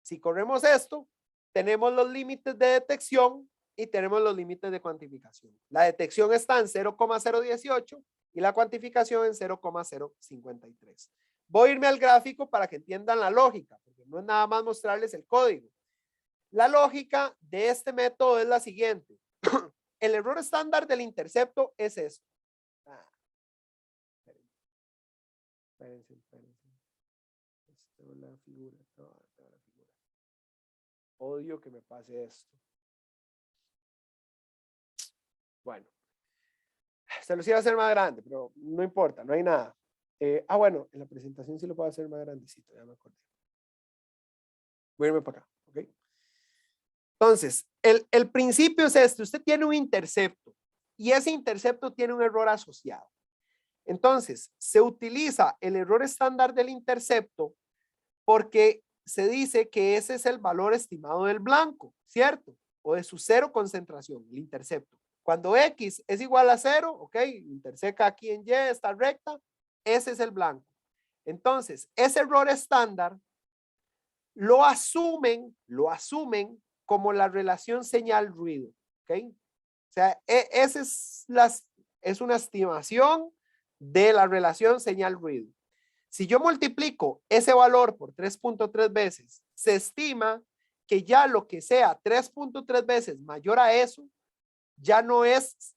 Si corremos esto, tenemos los límites de detección y tenemos los límites de cuantificación. La detección está en 0,018 y la cuantificación en 0,053. Voy a irme al gráfico para que entiendan la lógica, porque no es nada más mostrarles el código. La lógica de este método es la siguiente. El error estándar del intercepto es esto. Espérense. La figura. Odio que me pase esto. Bueno. Se los iba a hacer más grande, pero no importa, no hay nada. Bueno, en la presentación sí lo puedo hacer más grandecito, ya me acordé. Voy a irme para acá, ¿ok? Entonces, el principio es este. Usted tiene un intercepto y ese intercepto tiene un error asociado. Entonces, se utiliza el error estándar del intercepto porque se dice que ese es el valor estimado del blanco, ¿cierto? O de su cero concentración, el intercepto. Cuando X es igual a 0, ok, interseca aquí en Y, esta recta, ese es el blanco. Entonces, ese error estándar lo asumen como la relación señal-ruido, ok. O sea, esa es una estimación de la relación señal-ruido. Si yo multiplico ese valor por 3.3 veces, se estima que ya lo que sea 3.3 veces mayor a eso, ya no es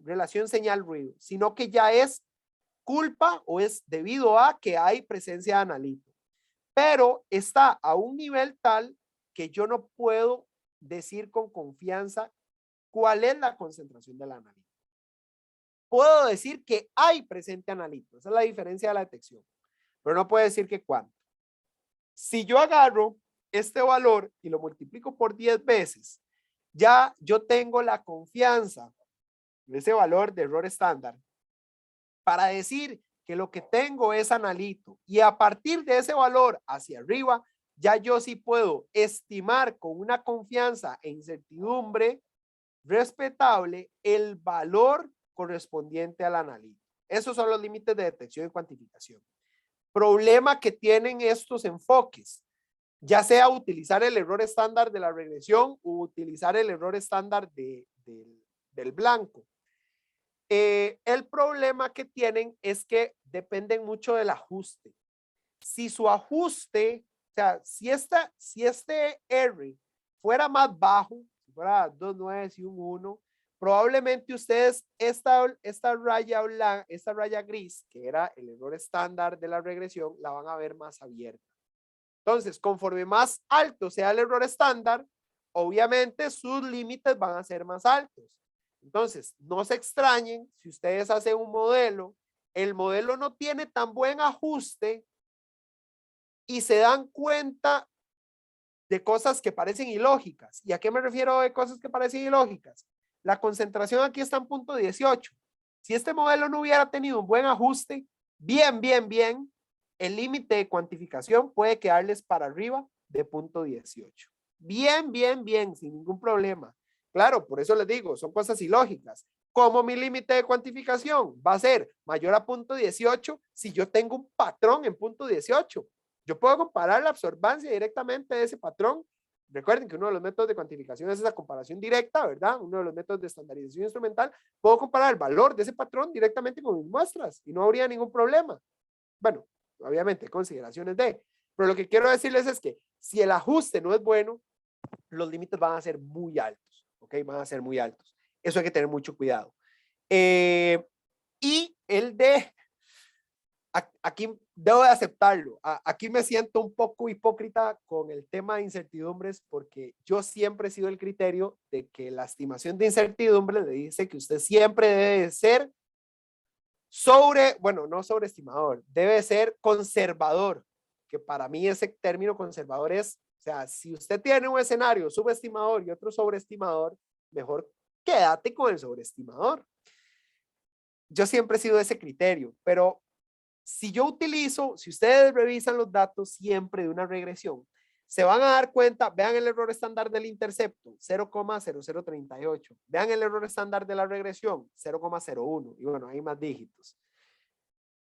relación señal-ruido, sino que ya es culpa o es debido a que hay presencia de analito. Pero está a un nivel tal que yo no puedo decir con confianza cuál es la concentración del analito. Puedo decir que hay presente analito, esa es la diferencia de la detección, pero no puedo decir que cuánto. Si yo agarro este valor y lo multiplico por 10 veces, ya yo tengo la confianza de ese valor de error estándar para decir que lo que tengo es analito, y a partir de ese valor hacia arriba, ya yo sí puedo estimar con una confianza e incertidumbre respetable el valor correspondiente al analito. Esos son los límites de detección y cuantificación. Problema que tienen estos enfoques, ya sea utilizar el error estándar de la regresión o utilizar el error estándar del blanco. El problema que tienen es que dependen mucho del ajuste. Si su ajuste, o sea, si este R fuera más bajo, si fuera 2 9 y un 1, probablemente ustedes esta raya gris, que era el error estándar de la regresión, la van a ver más abierta. Entonces, conforme más alto sea el error estándar, obviamente sus límites van a ser más altos. Entonces, no se extrañen si ustedes hacen un modelo, el modelo no tiene tan buen ajuste y se dan cuenta de cosas que parecen ilógicas. ¿Y a qué me refiero de cosas que parecen ilógicas? La concentración aquí está en punto 18. Si este modelo no hubiera tenido un buen ajuste, bien, el límite de cuantificación puede quedarles para arriba de punto 18. Bien, sin ningún problema. Claro, por eso les digo, son cosas ilógicas. ¿Cómo mi límite de cuantificación va a ser mayor a punto 18 si yo tengo un patrón en punto 18? Yo puedo comparar la absorbancia directamente de ese patrón. Recuerden que uno de los métodos de cuantificación es esa comparación directa, ¿verdad? Uno de los métodos de estandarización instrumental. Puedo comparar el valor de ese patrón directamente con mis muestras y no habría ningún problema. Bueno, obviamente, consideraciones de. Pero lo que quiero decirles es que si el ajuste no es bueno, los límites van a ser muy altos, ¿ok? Van a ser muy altos. Eso hay que tener mucho cuidado. Y el de, aquí debo de aceptarlo, aquí me siento un poco hipócrita con el tema de incertidumbres porque yo siempre he sido el criterio de que la estimación de incertidumbre le dice que usted siempre debe ser bueno, no sobreestimador, debe ser conservador, que para mí ese término conservador es, o sea, si usted tiene un escenario subestimador y otro sobreestimador, mejor quédate con el sobreestimador. Yo siempre he sido de ese criterio, pero si ustedes revisan los datos siempre de una regresión, se van a dar cuenta, vean el error estándar del intercepto, 0,0038. Vean el error estándar de la regresión, 0,01. Y bueno, hay más dígitos.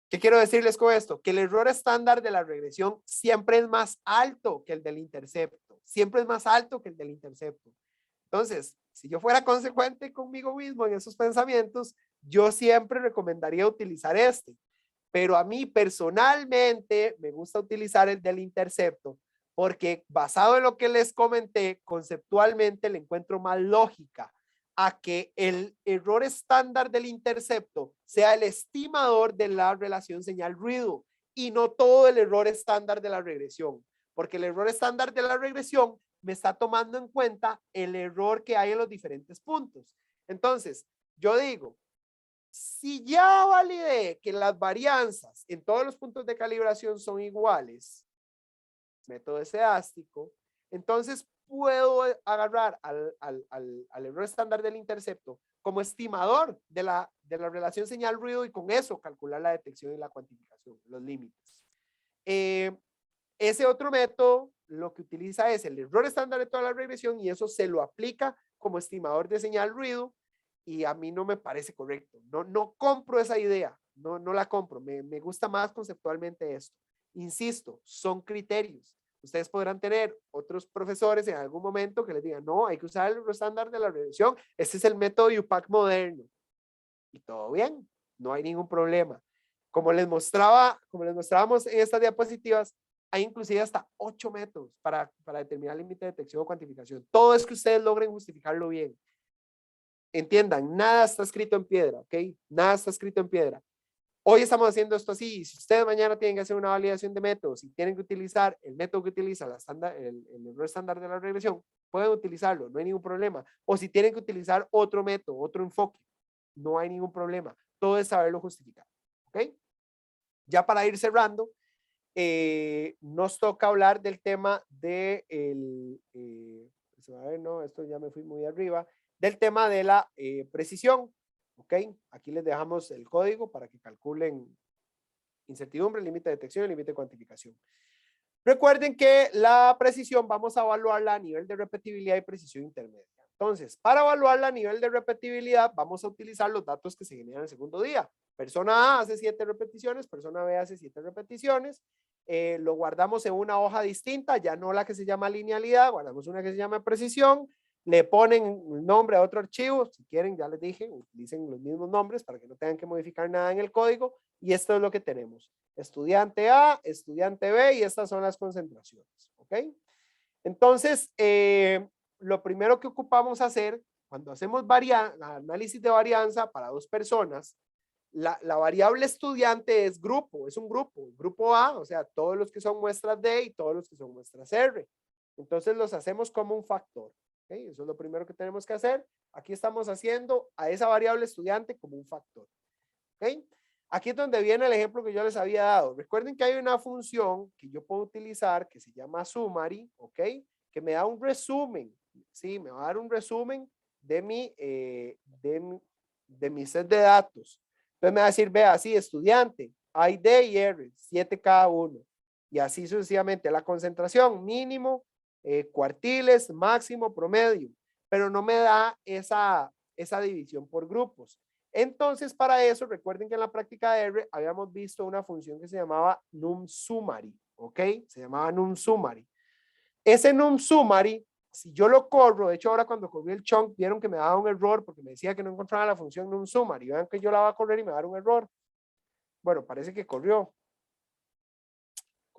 ¿Qué quiero decirles con esto? Que el error estándar de la regresión siempre es más alto que el del intercepto. Siempre es más alto que el del intercepto. Entonces, si yo fuera consecuente conmigo mismo en esos pensamientos, yo siempre recomendaría utilizar este. Pero a mí personalmente me gusta utilizar el del intercepto porque basado en lo que les comenté, conceptualmente le encuentro más lógica a que el error estándar del intercepto sea el estimador de la relación señal-ruido y no todo el error estándar de la regresión, porque el error estándar de la regresión me está tomando en cuenta el error que hay en los diferentes puntos. Entonces, yo digo, si ya validé que las varianzas en todos los puntos de calibración son iguales, método estadístico, entonces puedo agarrar al error estándar del intercepto como estimador de la relación señal-ruido y con eso calcular la detección y la cuantificación, los límites. Ese otro método lo que utiliza es el error estándar de toda la regresión y eso se lo aplica como estimador de señal-ruido y a mí no me parece correcto. No compro esa idea, no la compro. Me gusta más conceptualmente esto. Insisto, son criterios. Ustedes podrán tener otros profesores en algún momento que les digan, no, hay que usar el estándar de la regresión. Este es el método UPAC moderno. Y todo bien, no hay ningún problema. Como les mostrábamos en estas diapositivas, hay inclusive hasta 8 métodos para determinar el límite de detección o cuantificación. Todo es que ustedes logren justificarlo bien. Entiendan, nada está escrito en piedra, ¿ok? Nada está escrito en piedra. Hoy estamos haciendo esto así. Si ustedes mañana tienen que hacer una validación de métodos y tienen que utilizar el método que utiliza el error estándar de la regresión, pueden utilizarlo, no hay ningún problema. O si tienen que utilizar otro método, otro enfoque, no hay ningún problema. Todo es saberlo justificar, ¿ok? Ya para ir cerrando, nos toca hablar del tema de no, esto ya me fui muy arriba, del tema de la precisión. ¿Ok? Aquí les dejamos el código para que calculen incertidumbre, límite de detección y límite de cuantificación. Recuerden que la precisión vamos a evaluarla a nivel de repetibilidad y precisión intermedia. Entonces, para evaluarla a nivel de repetibilidad, vamos a utilizar los datos que se generan el segundo día. Persona A hace 7 repeticiones, persona B hace 7 repeticiones. Lo guardamos en una hoja distinta, ya no la que se llama linealidad, guardamos una que se llama precisión. Le ponen el nombre a otro archivo, si quieren, ya les dije, utilicen los mismos nombres para que no tengan que modificar nada en el código. Y esto es lo que tenemos. Estudiante A, estudiante B, y estas son las concentraciones. ¿Ok? Entonces, lo primero que ocupamos hacer cuando hacemos análisis de varianza para dos personas, la variable estudiante es grupo, es un grupo A, o sea, todos los que son muestras D y todos los que son muestras R. Entonces los hacemos como un factor. ¿Okay? Eso es lo primero que tenemos que hacer. Aquí estamos haciendo a esa variable estudiante como un factor. ¿Okay? Aquí es donde viene el ejemplo que yo les había dado. Recuerden que hay una función que yo puedo utilizar que se llama summary, ¿ok? Que me da un resumen, ¿sí? Me va a dar un resumen de mi set de datos. Entonces me va a decir, vea, sí, estudiante, hay D y R, 7 cada uno. Y así sucesivamente. La concentración, mínimo, cuartiles, máximo, promedio. Pero no me da esa división por grupos. Entonces, para eso, recuerden que en la práctica de R habíamos visto una función que se llamaba numSummary, ¿ok? Se llamaba numSummary. Ese numSummary, si yo lo corro, de hecho ahora cuando corrí el chunk, vieron que me daba un error porque me decía que no encontraba la función numSummary. Vean que yo la voy a correr y me va a dar un error. Bueno, parece que corrió.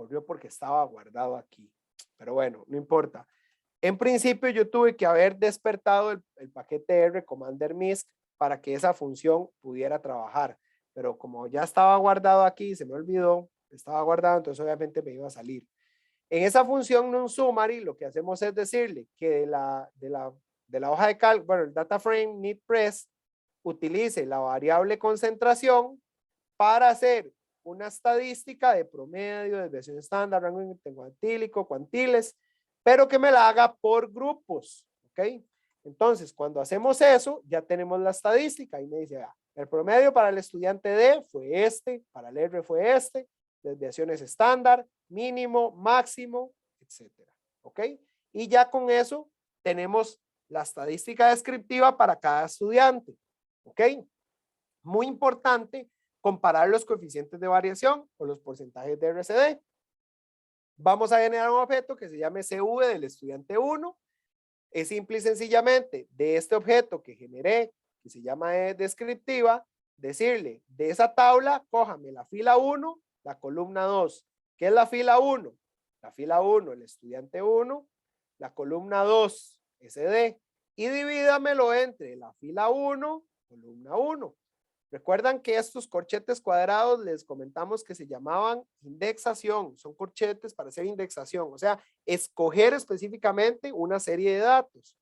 corrió porque estaba guardado aquí. Pero bueno, no importa. En principio yo tuve que haber despertado el paquete R Commander MISC para que esa función pudiera trabajar. Pero como ya estaba guardado aquí, se me olvidó, estaba guardado, entonces obviamente me iba a salir. En esa función non-summary, lo que hacemos es decirle que de la hoja de cálculo, bueno, el data frame need_press, utilice la variable concentración para hacer una estadística de promedio, desviación estándar, rango cuantílico, cuantiles, pero que me la haga por grupos, ¿ok? Entonces, cuando hacemos eso, ya tenemos la estadística y me dice, el promedio para el estudiante D fue este, para el R fue este, desviaciones estándar, mínimo, máximo, etcétera, ¿ok? Y ya con eso tenemos la estadística descriptiva para cada estudiante, ¿ok? Muy importante comparar los coeficientes de variación o los porcentajes de RCD. Vamos a generar un objeto que se llame CV del estudiante 1. Es simple y sencillamente de este objeto que generé, que se llama descriptiva, decirle de esa tabla, cójame la fila 1, la columna 2. ¿Qué es la fila 1? La fila 1, el estudiante 1, la columna 2, SD, y divídamelo entre la fila 1, columna 1. Recuerdan que estos corchetes cuadrados les comentamos que se llamaban indexación, son corchetes para hacer indexación, o sea, escoger específicamente una serie de datos.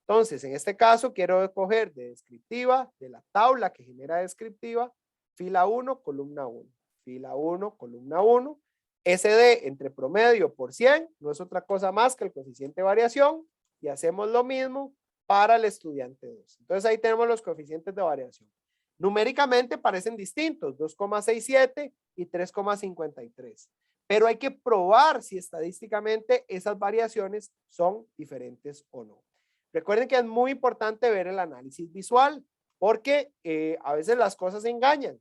Entonces, en este caso quiero escoger de descriptiva, de la tabla que genera descriptiva, fila 1, columna 1, fila 1, columna 1, SD entre promedio por 100, no es otra cosa más que el coeficiente de variación, y hacemos lo mismo para el estudiante 2. Entonces ahí tenemos los coeficientes de variación. Numéricamente parecen distintos, 2,67 y 3,53, pero hay que probar si estadísticamente esas variaciones son diferentes o no. Recuerden que es muy importante ver el análisis visual, porque a veces las cosas engañan.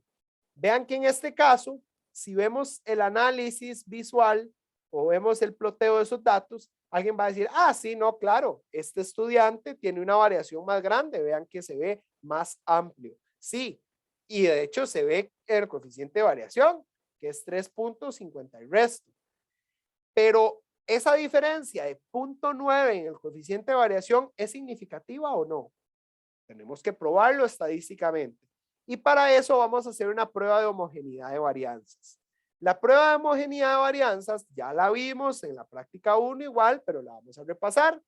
Vean que en este caso, si vemos el análisis visual o vemos el ploteo de esos datos, alguien va a decir, sí, no, claro, este estudiante tiene una variación más grande, vean que se ve más amplio. Sí, y de hecho se ve el coeficiente de variación, que es 3.50 y resto. Pero esa diferencia de 0.9 en el coeficiente de variación, ¿es significativa o no? Tenemos que probarlo estadísticamente. Y para eso vamos a hacer una prueba de homogeneidad de varianzas. La prueba de homogeneidad de varianzas ya la vimos en la práctica 1 igual, pero la vamos a repasar.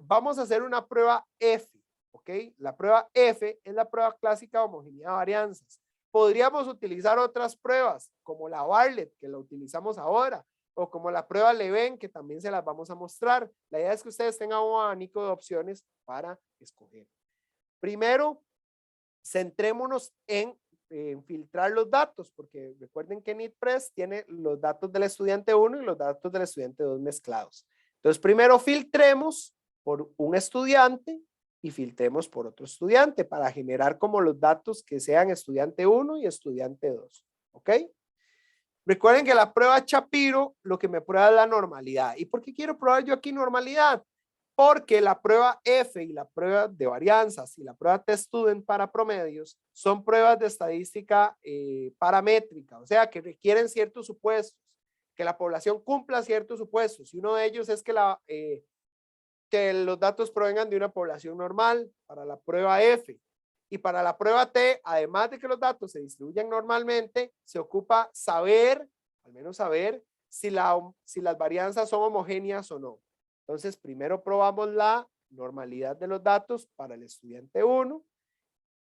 Vamos a hacer una prueba F. ¿Ok? La prueba F es la prueba clásica de homogeneidad de varianzas. Podríamos utilizar otras pruebas, como la Bartlett, que la utilizamos ahora, o como la prueba Leven, que también se las vamos a mostrar. La idea es que ustedes tengan un abanico de opciones para escoger. Primero, centrémonos en filtrar los datos, porque recuerden que need_press tiene los datos del estudiante 1 y los datos del estudiante 2 mezclados. Entonces, primero filtremos por un estudiante y filtremos por otro estudiante para generar como los datos que sean estudiante 1 y estudiante 2. ¿Ok? Recuerden que la prueba Shapiro lo que me prueba es la normalidad. ¿Y por qué quiero probar yo aquí normalidad? Porque la prueba F y la prueba de varianzas y la prueba test_student para promedios son pruebas de estadística paramétrica, o sea, que requieren ciertos supuestos, que la población cumpla ciertos supuestos. Y uno de ellos es que los datos provengan de una población normal para la prueba F. Y para la prueba T, además de que los datos se distribuyan normalmente, se ocupa saber, al menos saber, si las varianzas son homogéneas o no. Entonces, primero probamos la normalidad de los datos para el estudiante 1,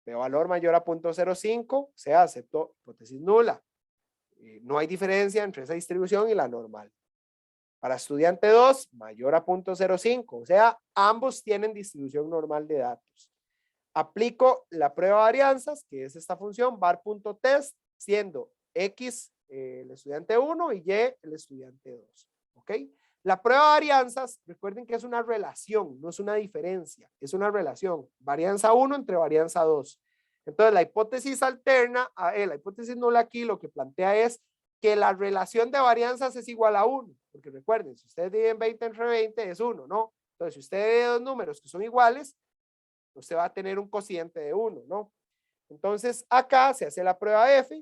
de valor mayor a 0.05, o sea, acepto hipótesis nula. No hay diferencia entre esa distribución y la normal. Para estudiante 2, mayor a 0.05, o sea, ambos tienen distribución normal de datos. Aplico la prueba de varianzas, que es esta función var.test, siendo X el estudiante 1 y Y el estudiante 2. ¿Ok? La prueba de varianzas, recuerden que es una relación, no es una diferencia, es una relación. Varianza 1 entre varianza 2. Entonces, la hipótesis alterna, la hipótesis nula aquí lo que plantea es que la relación de varianzas es igual a 1. Porque recuerden, si ustedes dividen 20 entre 20 es 1, ¿no? Entonces, si usted ve dos números que son iguales, usted va a tener un cociente de 1, ¿no? Entonces, acá se hace la prueba F,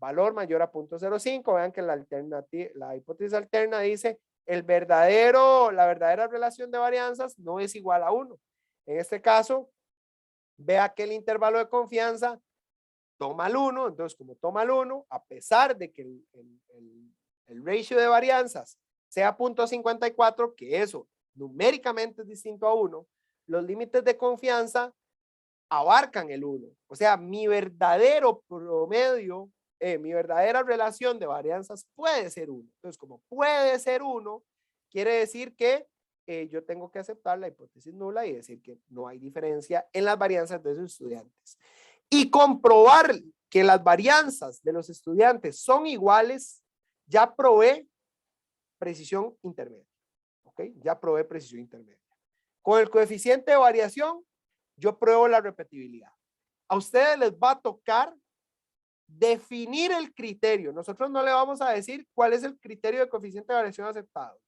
valor mayor a 0.05. Vean que la hipótesis alterna dice la verdadera relación de varianzas no es igual a 1. En este caso, vea que el intervalo de confianza toma el 1, entonces como toma el 1, a pesar de que el ratio de varianzas sea 0.54, que eso numéricamente es distinto a 1, los límites de confianza abarcan el 1. O sea, mi verdadero promedio, mi verdadera relación de varianzas puede ser 1. Entonces, como puede ser 1, quiere decir que yo tengo que aceptar la hipótesis nula y decir que no hay diferencia en las varianzas de sus estudiantes. Y comprobar que las varianzas de los estudiantes son iguales, ya probé precisión intermedia. ¿Ok? Ya probé precisión intermedia. Con el coeficiente de variación, yo pruebo la repetibilidad. A ustedes les va a tocar definir el criterio. Nosotros no le vamos a decir cuál es el criterio de coeficiente de variación aceptado.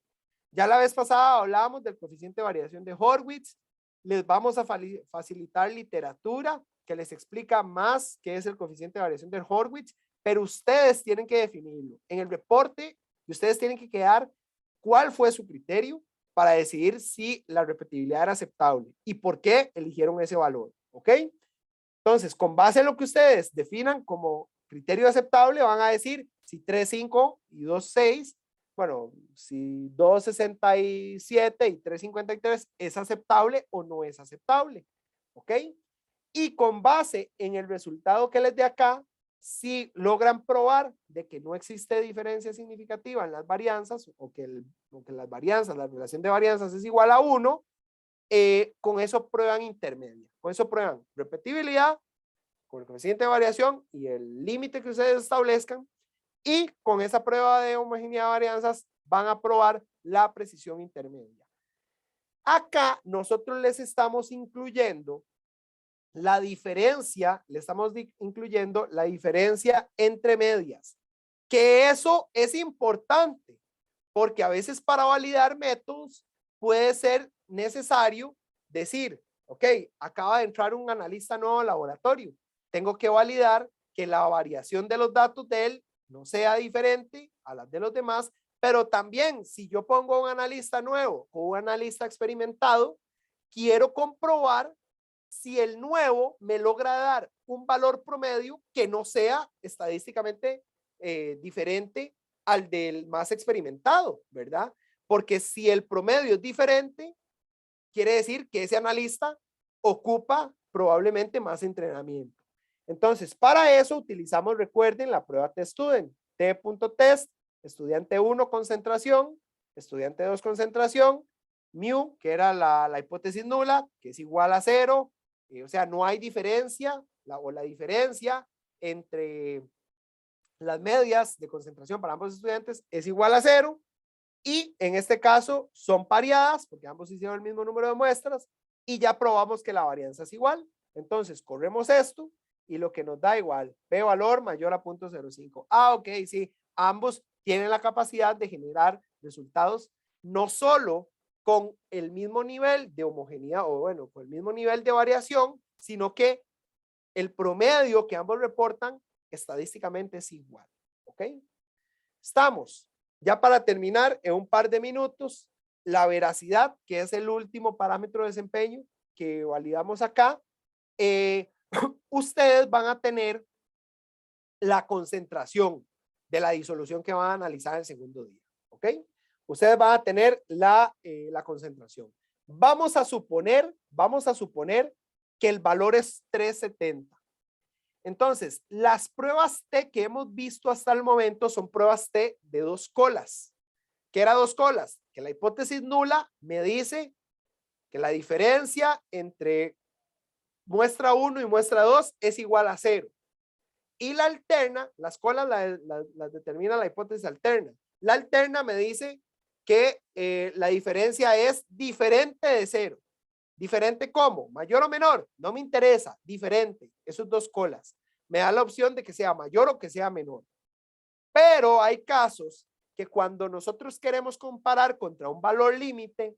Ya la vez pasada hablábamos del coeficiente de variación de Horwitz. Les vamos a facilitar literatura que les explica más qué es el coeficiente de variación de Horwitz, pero ustedes tienen que definirlo. En el reporte, ustedes tienen que quedar cuál fue su criterio para decidir si la repetibilidad era aceptable y por qué eligieron ese valor. ¿Ok? Entonces, con base en lo que ustedes definan como criterio aceptable, van a decir si 3.5 y 2.6, bueno, si 2.67 y 3.53 es aceptable o no es aceptable. ¿Ok? Y con base en el resultado que les dé acá, si logran probar de que no existe diferencia significativa en las varianzas o que las varianzas, la relación de varianzas es igual a 1, con eso prueban intermedia. Con eso prueban repetibilidad, con el coeficiente de variación y el límite que ustedes establezcan. Y con esa prueba de homogeneidad de varianzas van a probar la precisión intermedia. Acá nosotros les estamos incluyendo la diferencia, le estamos incluyendo la diferencia entre medias, que eso es importante, porque a veces para validar métodos puede ser necesario decir, ok, acaba de entrar un analista nuevo al laboratorio, tengo que validar que la variación de los datos de él no sea diferente a las de los demás, pero también si yo pongo un analista nuevo o un analista experimentado, quiero comprobar si el nuevo me logra dar un valor promedio que no sea estadísticamente diferente al del más experimentado, ¿verdad? Porque si el promedio es diferente, quiere decir que ese analista ocupa probablemente más entrenamiento. Entonces, para eso utilizamos, recuerden, la prueba T-Student, T.test, estudiante 1 concentración, estudiante 2 concentración, mu, que era la hipótesis nula, que es igual a 0, o sea, no hay diferencia, la diferencia entre las medias de concentración para ambos estudiantes es igual a 0, y en este caso son pareadas, porque ambos hicieron el mismo número de muestras, y ya probamos que la varianza es igual. Entonces, corremos esto, y lo que nos da igual, P valor mayor a 0.05. Ah, ok, sí, ambos tienen la capacidad de generar resultados no solo con el mismo nivel de homogeneidad, o bueno, con el mismo nivel de variación, sino que el promedio que ambos reportan estadísticamente es igual. ¿Ok? Estamos. Ya para terminar, en un par de minutos, la veracidad, que es el último parámetro de desempeño que validamos acá, ustedes van a tener la concentración de la disolución que van a analizar el segundo día. ¿Ok? Ustedes van a tener la concentración. Vamos a suponer que el valor es 370. Entonces, las pruebas T que hemos visto hasta el momento son pruebas T de 2 colas. ¿Qué era 2 colas? Que la hipótesis nula me dice que la diferencia entre muestra 1 y muestra 2 es igual a 0. Y la alterna, las colas las determina la hipótesis alterna. La alterna me dice que la diferencia es diferente de 0. ¿Diferente cómo? ¿Mayor o menor? No me interesa. Diferente. Esos 2 colas. Me da la opción de que sea mayor o que sea menor. Pero hay casos que cuando nosotros queremos comparar contra un valor límite,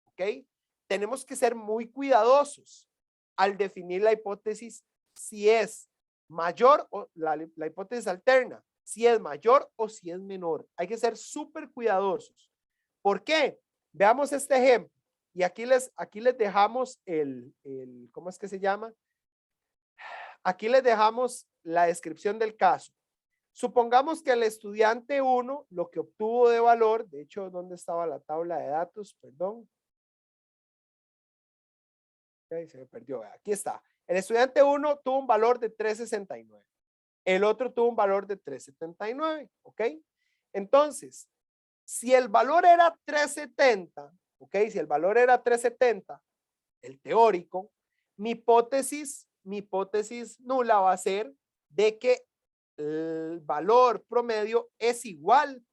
¿ok? Tenemos que ser muy cuidadosos al definir la hipótesis si es mayor o la hipótesis alterna, si es mayor o si es menor. Hay que ser súper cuidadosos. ¿Por qué? Veamos este ejemplo. Y aquí les dejamos ¿cómo es que se llama? Aquí les dejamos la descripción del caso. Supongamos que el estudiante 1 lo que obtuvo de valor, de hecho, ¿dónde estaba la tabla de datos? Perdón. Okay, se me perdió. Aquí está. El estudiante 1 tuvo un valor de 369. El otro tuvo un valor de 379. ¿Ok? Entonces, si el valor era 370, ¿ok? Si el valor era 370, el teórico, mi hipótesis nula va a ser de que el valor promedio es igual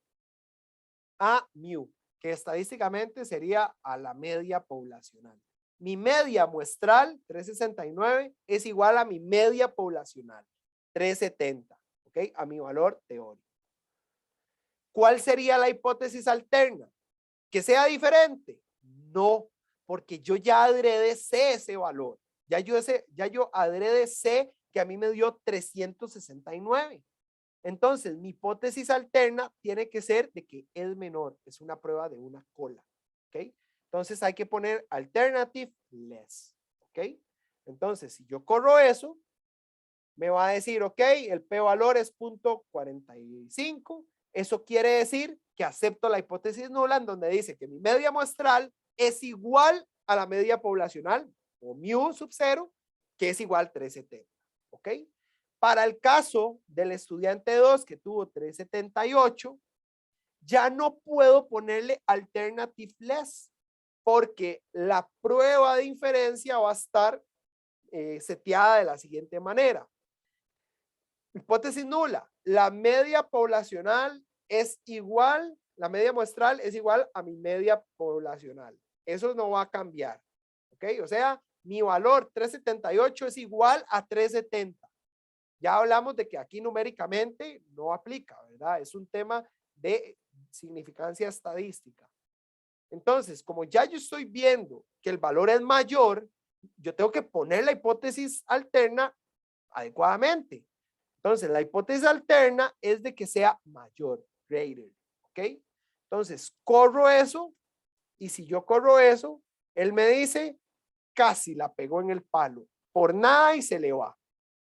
a mu, que estadísticamente sería a la media poblacional. Mi media muestral, 369, es igual a mi media poblacional, 370, ¿ok? A mi valor teórico. ¿Cuál sería la hipótesis alterna? ¿Que sea diferente? No, porque yo ya adrede sé ese valor. Ya yo adrede sé que a mí me dio 369. Entonces, mi hipótesis alterna tiene que ser de que es menor. Es una prueba de una cola. ¿Ok? Entonces, hay que poner alternative less. ¿Ok? Entonces, si yo corro eso, me va a decir, ok, el p-valor es 0.45. Eso quiere decir que acepto la hipótesis nula en donde dice que mi media muestral es igual a la media poblacional, o mu sub 0, que es igual a 370. ¿Ok? Para el caso del estudiante 2 que tuvo 378, ya no puedo ponerle alternative less porque la prueba de inferencia va a estar seteada de la siguiente manera. Hipótesis nula. La media poblacional es igual, la media muestral es igual a mi media poblacional. Eso no va a cambiar. ¿Ok? O sea, mi valor 378 es igual a 370. Ya hablamos de que aquí numéricamente no aplica, ¿verdad? Es un tema de significancia estadística. Entonces, como ya yo estoy viendo que el valor es mayor, yo tengo que poner la hipótesis alterna adecuadamente. Entonces, la hipótesis alterna es de que sea mayor, greater, ¿ok? Entonces, corro eso y si yo corro eso, él me dice, casi la pegó en el palo, por nada y se le va.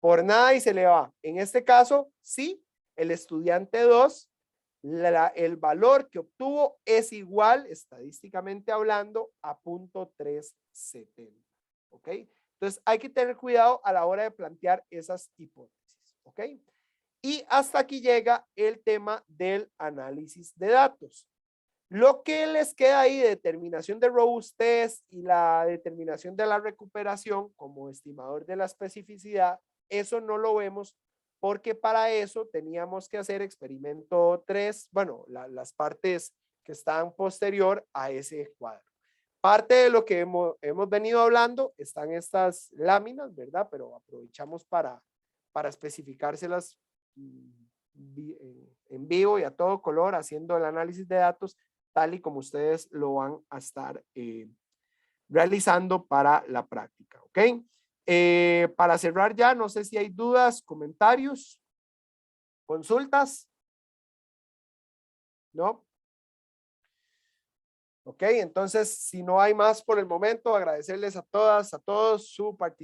Por nada y se le va. En este caso, sí, el estudiante 2, el valor que obtuvo es igual, estadísticamente hablando, a 0.370. ¿Ok? Entonces, hay que tener cuidado a la hora de plantear esas hipótesis. ¿Ok? Y hasta aquí llega el tema del análisis de datos. Lo que les queda ahí, determinación de robustez y la determinación de la recuperación como estimador de la especificidad, eso no lo vemos porque para eso teníamos que hacer experimento 3, bueno, las partes que están posterior a ese cuadro. Parte de lo que hemos venido hablando están estas láminas, ¿verdad? Pero aprovechamos para especificárselas en vivo y a todo color, haciendo el análisis de datos tal y como ustedes lo van a estar realizando para la práctica, ¿ok? Para cerrar ya, no sé si hay dudas, comentarios, consultas. ¿No? Ok, entonces, si no hay más por el momento, agradecerles a todas, a todos su participación.